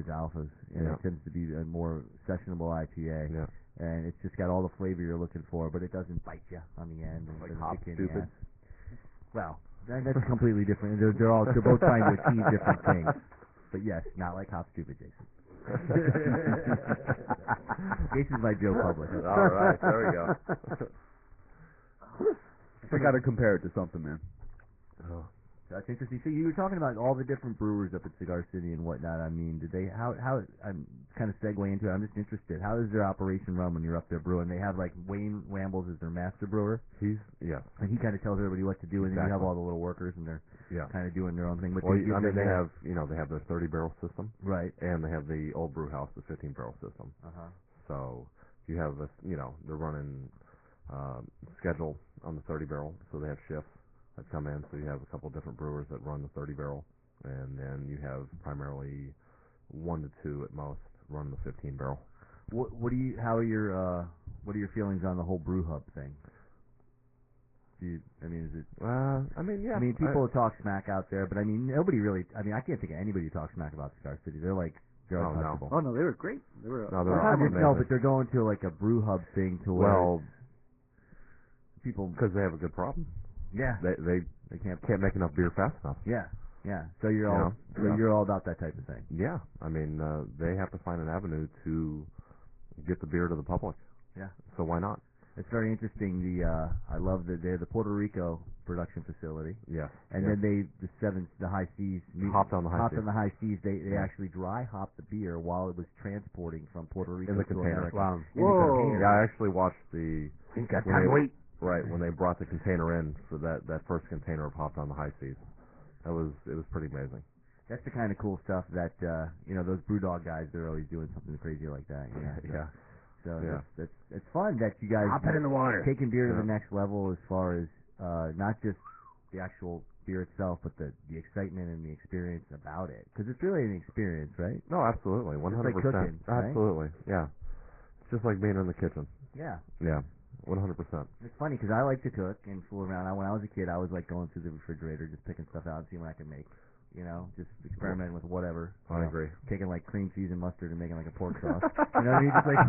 is alphas, and Yeah. it tends to be a more sessionable IPA. Yeah. and it's just got all the flavor you're looking for, but it doesn't bite you on the end. And Like doesn't Hop kick you in the Stupid? ass. Well, that's completely different. They're both trying to achieve different things. But yes, not like Hop Stupid, Jason. Jason's my Joe Public. All right, there we go. I got to compare it to something, man. Oh, that's interesting. So you were talking about all the different brewers up at Cigar City and whatnot. I mean, did they how I'm kind of segue into it. I'm just interested. How does their operation run when you're up there brewing? They have like Wayne Wambles as their master brewer. And he kind of tells everybody what to do, and then you have all the little workers, and they're kind of doing their own thing. But well, I mean, they have their 30-barrel system, right? And they have the old brew house, the 15-barrel system. So you have they're running schedule on the 30-barrel, so they have shifts that come in. So you have a couple different brewers that run the 30-barrel, and then you have primarily 1 to 2 at most run the 15-barrel. What are your feelings on the whole brew hub thing? Is it? I mean, people talk smack out there, but I mean, nobody really. I mean, I can't think of anybody who talks smack about Cigar City. They're untouchable. Oh no, they were great. They were. No, but they're going to like a brew hub thing to where people because they have a good problem. Yeah, they can't make enough beer fast enough. Yeah. So you're all about that type of thing. Yeah, I mean, they have to find an avenue to get the beer to the public. Yeah. So why not? It's very interesting. I love that they're the Puerto Rico production facility. Yeah. And then the high seas hopped on the high seas. They actually dry hopped the beer while it was transporting from Puerto Rico in the to container. America. Wow. In the container. Yeah, I actually watched the. Wait. Right, when they brought the container in for that first container of hopped on the high seas. It was pretty amazing. That's the kind of cool stuff that those Brewdog guys, they're always doing something crazy like that. So it's fun that you guys hop it in the water, taking beer to the next level as far as not just the actual beer itself, but the excitement and the experience about it, because it's really an experience, right? No, absolutely, 100%. It's like cooking, right? Absolutely, yeah. It's just like being in the kitchen. Yeah. 100%. It's funny because I like to cook and fool around. When I was a kid, I was like going through the refrigerator, just picking stuff out and seeing what I could make. Just experimenting with whatever. I agree. Taking like cream cheese and mustard and making like a pork sauce. You know what I mean? Just like,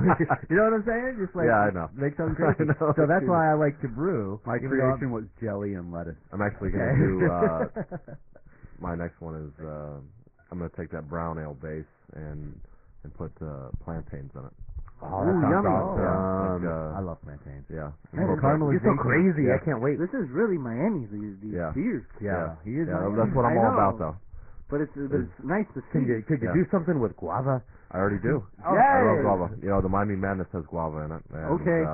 you know what I'm saying? Just like, I know. Make something crazy. So that's why I like to brew. My creation was jelly and lettuce. I'm actually going to do. My next one is I'm going to take that brown ale base and put plantains in it. Oh, yummy! I love plantains. Yeah. You're so crazy. Yeah. I can't wait. This is really Miami. These beers. Yeah. He is. That's what I'm all about, though. But it's nice to see. Could you do something with guava? I already do. Oh, I love guava. The Miami Madness has guava in it. And, okay.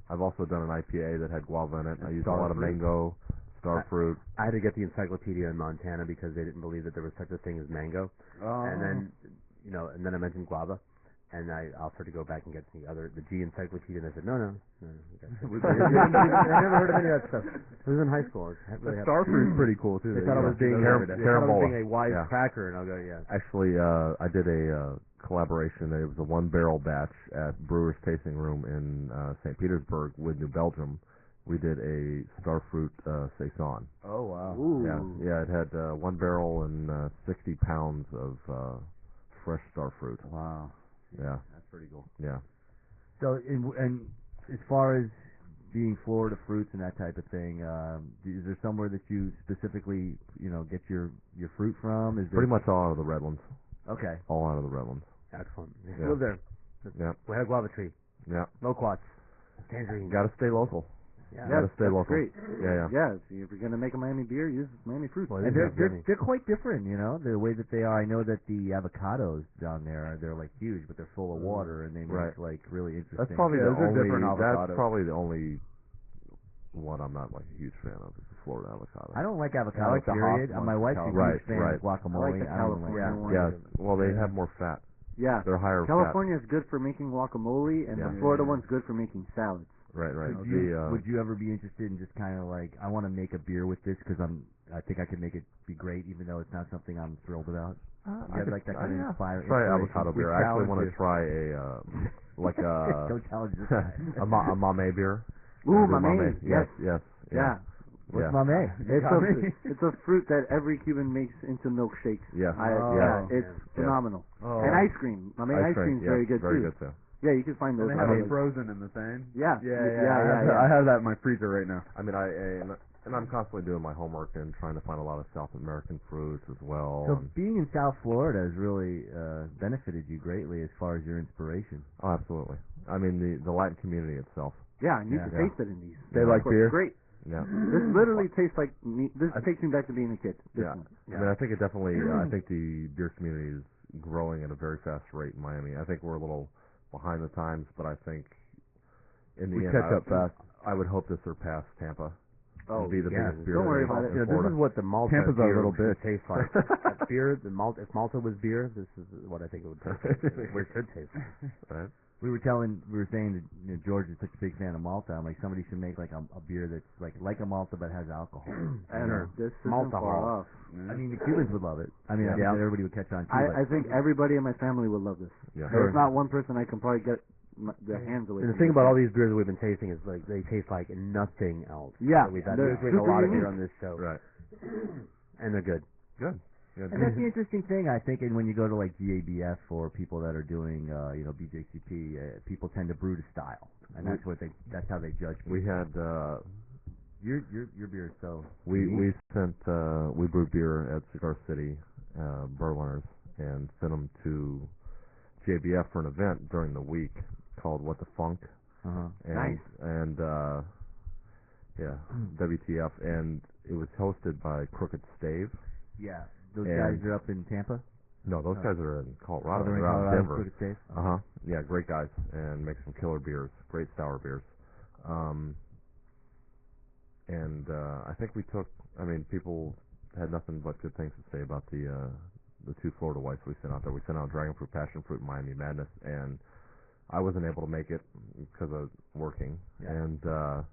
I've also done an IPA that had guava in it. I used a lot of mango, star fruit. I had to get the encyclopedia in Montana because they didn't believe that there was such a thing as mango. Oh. And then, and then I mentioned guava. And I offered to go back and get the G encyclopedia, and they said, no. I never heard of any of that stuff. It was in high school. The star fruit's pretty cool, too. They thought I was being a wise cracker, and I'll go, yeah. Actually, I did a collaboration. It was a 1-barrel batch at Brewer's Tasting Room in St. Petersburg with New Belgium. We did a starfruit saison. Oh, wow. Ooh. Yeah, it had 1 barrel and 60 pounds of fresh starfruit. Wow. Yeah. That's pretty cool. Yeah. So, and as far as being Florida fruits and that type of thing, is there somewhere that you specifically, get your fruit from? Is there pretty much all out of the Redlands. Okay. All out of the Redlands. Excellent. Yeah. Live there. Yeah. We had a guava tree. Yeah. Loquats. Tangerine. Got to stay local. Yeah, gotta stay local. Great. Yeah. Yeah, if you're gonna make a Miami beer, use Miami fruit. Well, and they're quite different, the way that they are. I know that the avocados down there they're like huge, but they're full of water, and they make like really interesting. That's probably the only. That's probably the only one I'm not like a huge fan of is the Florida avocado. I don't like avocado. I like the period. My wife's a huge fan of I like guacamole. the California one. Yeah. Well, they have more fat. Yeah. They're higher California is good for making guacamole, and the Florida one's good for making salads. Right. Would you ever be interested in just kind of like, I want to make a beer with this because I think I could make it be great, even though it's not something I'm thrilled about? I'd like that kind of inspire. Try avocado beer. I actually want to try Don't challenge this guy. a mame beer. Ooh, mame. Yes. Yeah. What's mame? It's a fruit that every Cuban makes into milkshakes. Yeah. It's phenomenal. And ice cream. Mame ice cream is very good too. Very good too. Yeah, you can find those. They have it frozen in the thing. Yeah. Yeah. I have that in my freezer right now. I mean, and I'm constantly doing my homework and trying to find a lot of South American fruits as well. So being in South Florida has really benefited you greatly as far as your inspiration. Oh, absolutely. I mean, the Latin community itself. Yeah, and you can taste it in these. They like beer. Great. Yeah. This literally tastes like me. This takes me back to being a kid. Yeah. I mean, I think it definitely. I think the beer community is growing at a very fast rate in Miami. I think we're a little behind the times, but I think in the end, catch up fast. I would hope to surpass Tampa. Oh, be the biggest beer. Don't worry about it. This is what the Malta Tampa's beer a little should bitch. taste like. That beer, if Malta was beer, this is what I think it would taste like. It should taste like. Right. We were saying that George is such a big fan of Malta. I'm like, somebody should make like a beer that's like a Malta but has alcohol. And this isn't Malta far off. I mean, the Cubans would love it. I mean, I think that everybody would catch on to it. I think everybody in my family would love this. Yeah. There's not one person I can probably get their hands away. And the thing about all these beers that we've been tasting is like they taste like nothing else. Yeah, we've drink a lot of beer on this show. Right. And they're good. Good. And that's the interesting thing, I think, and when you go to like GABF or people that are doing, BJCP, people tend to brew to style, and that's how they judge people. We had your beer is so. We brewed beer at Cigar City, Berliners, and sent them to GABF for an event during the week called What the Funk. Nice. And WTF, and it was hosted by Crooked Stave. Yeah. Those guys are up in Tampa? No, those guys are in Colorado. They're out in Denver. Crooked Stave? Yeah, great guys, and make some killer beers, great sour beers. I think we took. I mean, people had nothing but good things to say about the two Florida whites we sent out there. We sent out Dragon Fruit, Passion Fruit, and Miami Madness, and I wasn't able to make it because of working. Yeah. And the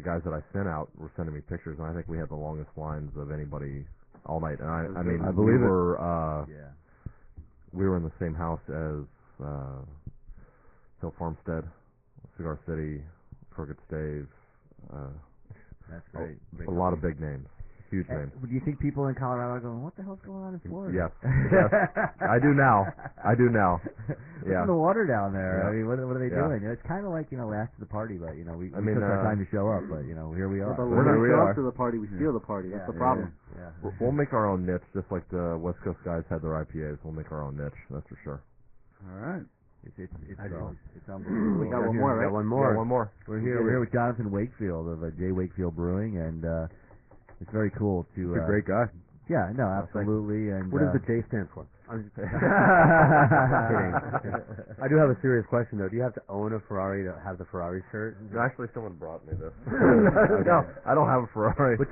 guys that I sent out were sending me pictures, and I think we had the longest lines of anybody all night. And I mean, I believe we were in the same house as Hill Farmstead, Cigar City, Crooked Stave. That's great. A lot of big names, huge names. Do you think people in Colorado are going, what the hell's going on in Florida? Yes. I do now. Yeah. What's in the water down there? Yeah. I mean, what are they doing? It's kind of like, after the party, but, we took our time to show up, but, here we are. But we're not show up to the party, we steal the party. That's the problem. Yeah. We'll make our own niche, just like the West Coast guys had their IPAs. We'll make our own niche, that's for sure. All right. It's unbelievable. We got one more, right? One more. Yeah, one more. We're here with Johnathan Wakefield of J. Wakefield Brewing, and it's very cool to. He's a great guy. Yeah, no, absolutely. And what does the J stand for? I'm just kidding. I do have a serious question though. Do you have to own a Ferrari to have the Ferrari shirt? Actually, someone brought me this. No, I don't have a Ferrari. But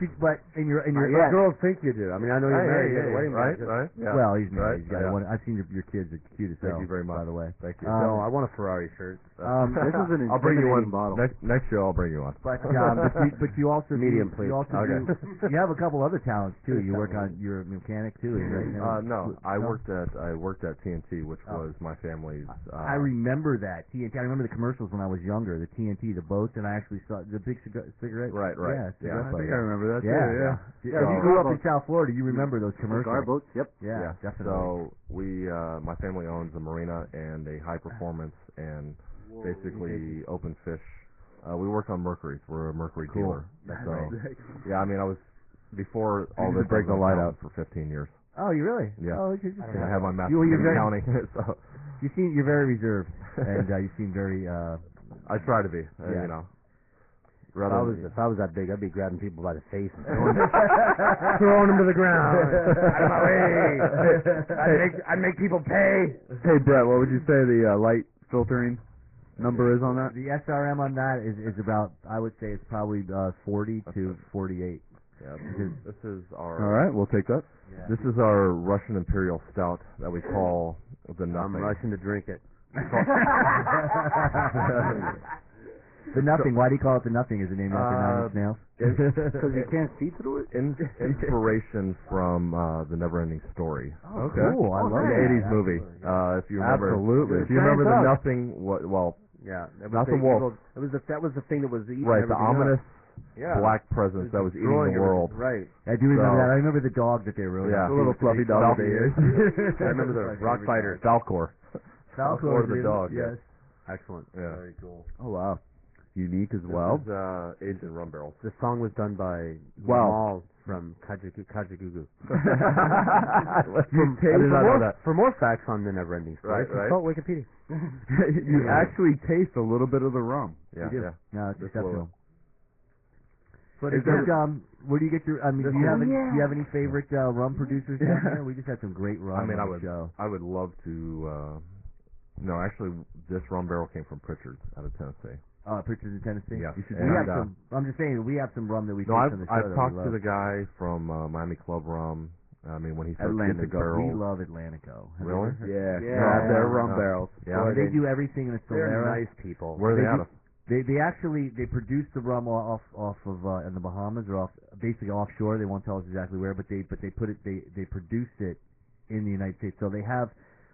in your girls think you do. I mean, I know you're married. You're wedding right? Yeah. Well, he's married. Right? He's got I've seen your kids are cute as hell. Thank you very much. By the way, thank you. No, I want a Ferrari shirt. This is an I'll bring you one bottle. next show. I'll bring you one. But you also medium, please. You also you have a couple other talents too. You work on your mechanic too. Right? No, I worked at TNT, which was my family's. I remember that TNT. I remember the commercials when I was younger. The TNT, the boats, and I actually saw the big cigarette. Right. Yeah, I think I remember that too. Yeah. If you grew up in South Florida, you remember those commercials. Cigar boats. Yep. Yeah, definitely. So my family owns a marina and a high performance and basically open fish. We work on Mercury. We're a Mercury dealer. So yeah, I mean, I was before all this. Break the light out for 15 years. Oh, you really? Yeah. Oh, I have my master's in accounting. So you're very reserved, and you seem very. I try to be. You know. If I was that big, I'd be grabbing people by the face and throwing them to the ground. Out of my way! I'd make people pay. Hey, Brett, what would you say the light filtering number is on that? The SRM on that is about. I would say it's probably 40 to 48. Yeah, this is our. All right, we'll take that. Yeah. This is our Russian Imperial Stout that we call the Nothing. I'm rushing to drink it. The Nothing. Why do you call it the Nothing? Is it named after Nine Inch Nails? Because you can't see through it. Inspiration from the Never-Ending Story. Oh, okay. Cool. I love the that. 80s movie. If you remember. Absolutely. If you remember the Nothing. Well. Yeah. Not the wolf. That was the thing that was eating. Right. The ominous. Yeah. Black presence that was eating the world. Right. I do remember that. I remember the dog that they rode. Yeah. The little fluffy dog. I remember the rock fighter. Falcor. Falcor the dog. Yes. Excellent. Yeah. Very cool. Oh wow. Unique as well. This is aged in rum barrels. The song was done by Wow. Mal from Kajagoogoo. For more facts on the Neverending Story, consult Wikipedia. You actually taste a little bit of the rum. Yeah, You do. yeah. No, it's exceptional. But Is there- where do you get your? I mean, do you have any favorite rum producers down here? We just had some great rum. I mean, on the show. I would love to. No, actually, this rum barrel came from Pritchard's out of Tennessee. Pritchard's in Tennessee. Yeah, We have some. I'm just saying, we have some rum that we taste on the show. I've that talked we to love. the guy from Miami Club Rum. I mean, when he started getting his Atlantico. barrels. We love Atlantico. Have you Really? ever heard- Yeah. Their rum barrels. Yeah. Boy, they do everything in a They're Solera. nice people. Where are they out of? They actually produce the rum off of in the Bahamas or basically offshore. They won't tell us exactly where, but they put it they produce it in the United States. So they have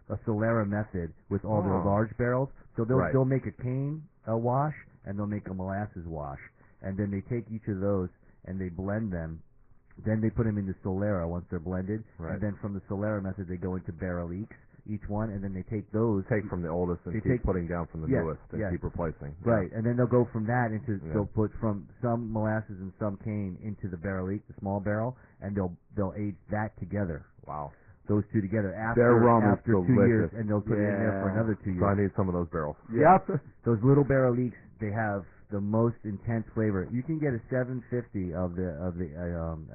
a Solera method with all their large barrels. So they'll make a cane wash and they'll make a molasses wash, and then they take each of those and they blend them. Then they put them into Solera once they're blended, and then from the Solera method they go into barreliques, each one, and then they take those. Take from the oldest and keep putting down from the newest and keep replacing. Right, and then they'll go from that into they'll put from some molasses and some cane into the barrelique, the small barrel, and they'll age that together. Wow. Those two together Their rum is after 2 years, and they'll put it in there for another 2 years. So I need some of those barrels. Yep. Those little barreliques, they have the most intense flavor. You can get a 750 of the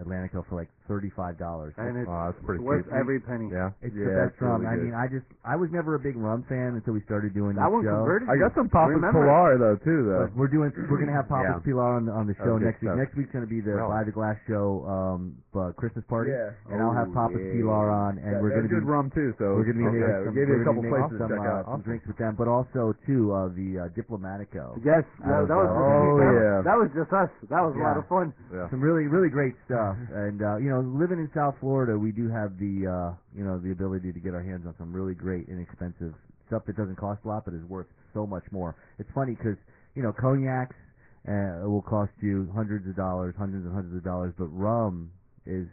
Atlantico for like $35, and it's that's pretty worth cheap. every penny. Yeah, it's the best rum. Really I mean, I was never a big rum fan until we started doing That this one show. converted. I got some Papa's Pilar though too though. But we're gonna have Papa's Pilar on the show next week. stuff. Next week's gonna be the By the Glass show Christmas party, and I'll have Papa's yeah. Pilar on, and we're gonna good rum too. So we're gonna be making some, we gave you a couple making places some, to check out. some drinks with them, but also too the Diplomatico. Yes, that was that was just us. That was a lot of fun. Yeah. Some really great stuff, and living in South Florida, we do have the the ability to get our hands on some really great, inexpensive stuff that doesn't cost a lot, but is worth so much more. It's funny because cognacs will cost you hundreds and hundreds of dollars, but rum is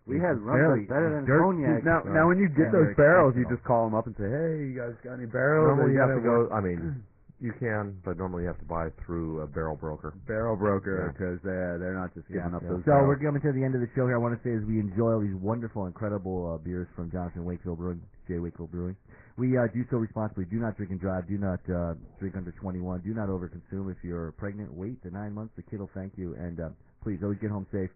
we had rum that's better than cognac. Now when you get those barrels, you just call them up and say, "Hey, you guys got any barrels?" Normally you have to go. I mean, you can, but normally you have to buy through a barrel broker. Because they're not just giving up those. So barrels. we're coming to the end of the show here. I want to say as we enjoy all these wonderful, incredible beers from Johnathan Wakefield Brewing, J. Wakefield Brewing, we do so responsibly. Do not drink and drive. Do not drink under 21. Do not overconsume. If you're pregnant, wait the 9 months. The kid will thank you. And please always get home safe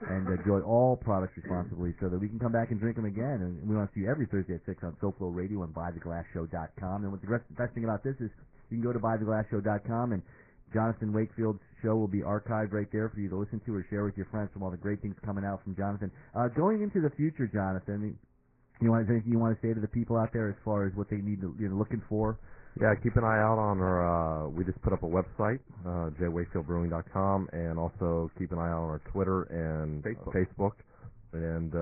and enjoy all products responsibly so that we can come back and drink them again. And we want to see you every Thursday at 6 on SoFlo Radio and BuyTheGlassShow.com. And what the best thing about this is you can go to BuyTheGlassShow.com, and Johnathan Wakefield's show will be archived right there for you to listen to or share with your friends from all the great things coming out from Johnathan. Going into the future, Johnathan, is there anything you want to say to the people out there as far as what they need to, looking for? Yeah, keep an eye out on our. We just put up a website, jwakefieldbrewing.com, and also keep an eye out on our Twitter and Facebook, and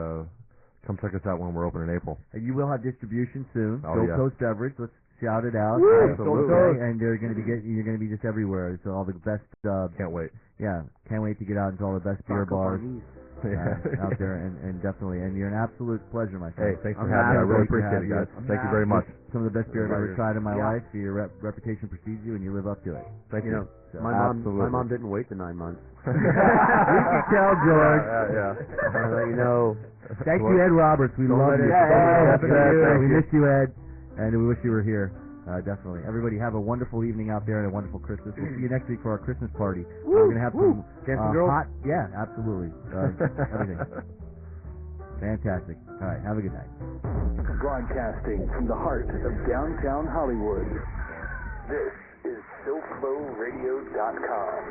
come check us out when we're open in April. And you will have distribution soon. Oh, Gold yeah. Coast Beverage. Let's shout it out. Woo! Absolutely. And you're going to be just everywhere. So all the best. Can't wait. Yeah, can't wait to get out into all the best beer bars out there, and definitely. And you're an absolute pleasure, my friend. Hey, thanks for having me. I really appreciate it, guys. Thank you very much. Some of the best beer I've ever tried in my life. Your reputation precedes you, and you live up to it. Thank you. So, my mom didn't wait the 9 months. You can tell, George. Yeah. I'll let you know. Thank you, Ed Roberts. We love you. We miss you, Ed, and we wish you were here. Definitely. Everybody have a wonderful evening out there and a wonderful Christmas. We'll see you next week for our Christmas party. We're going to have some hot... Yeah, absolutely. Everything. Fantastic. All right, have a good night. Broadcasting from the heart of downtown Hollywood. This is SoFloRadio.com.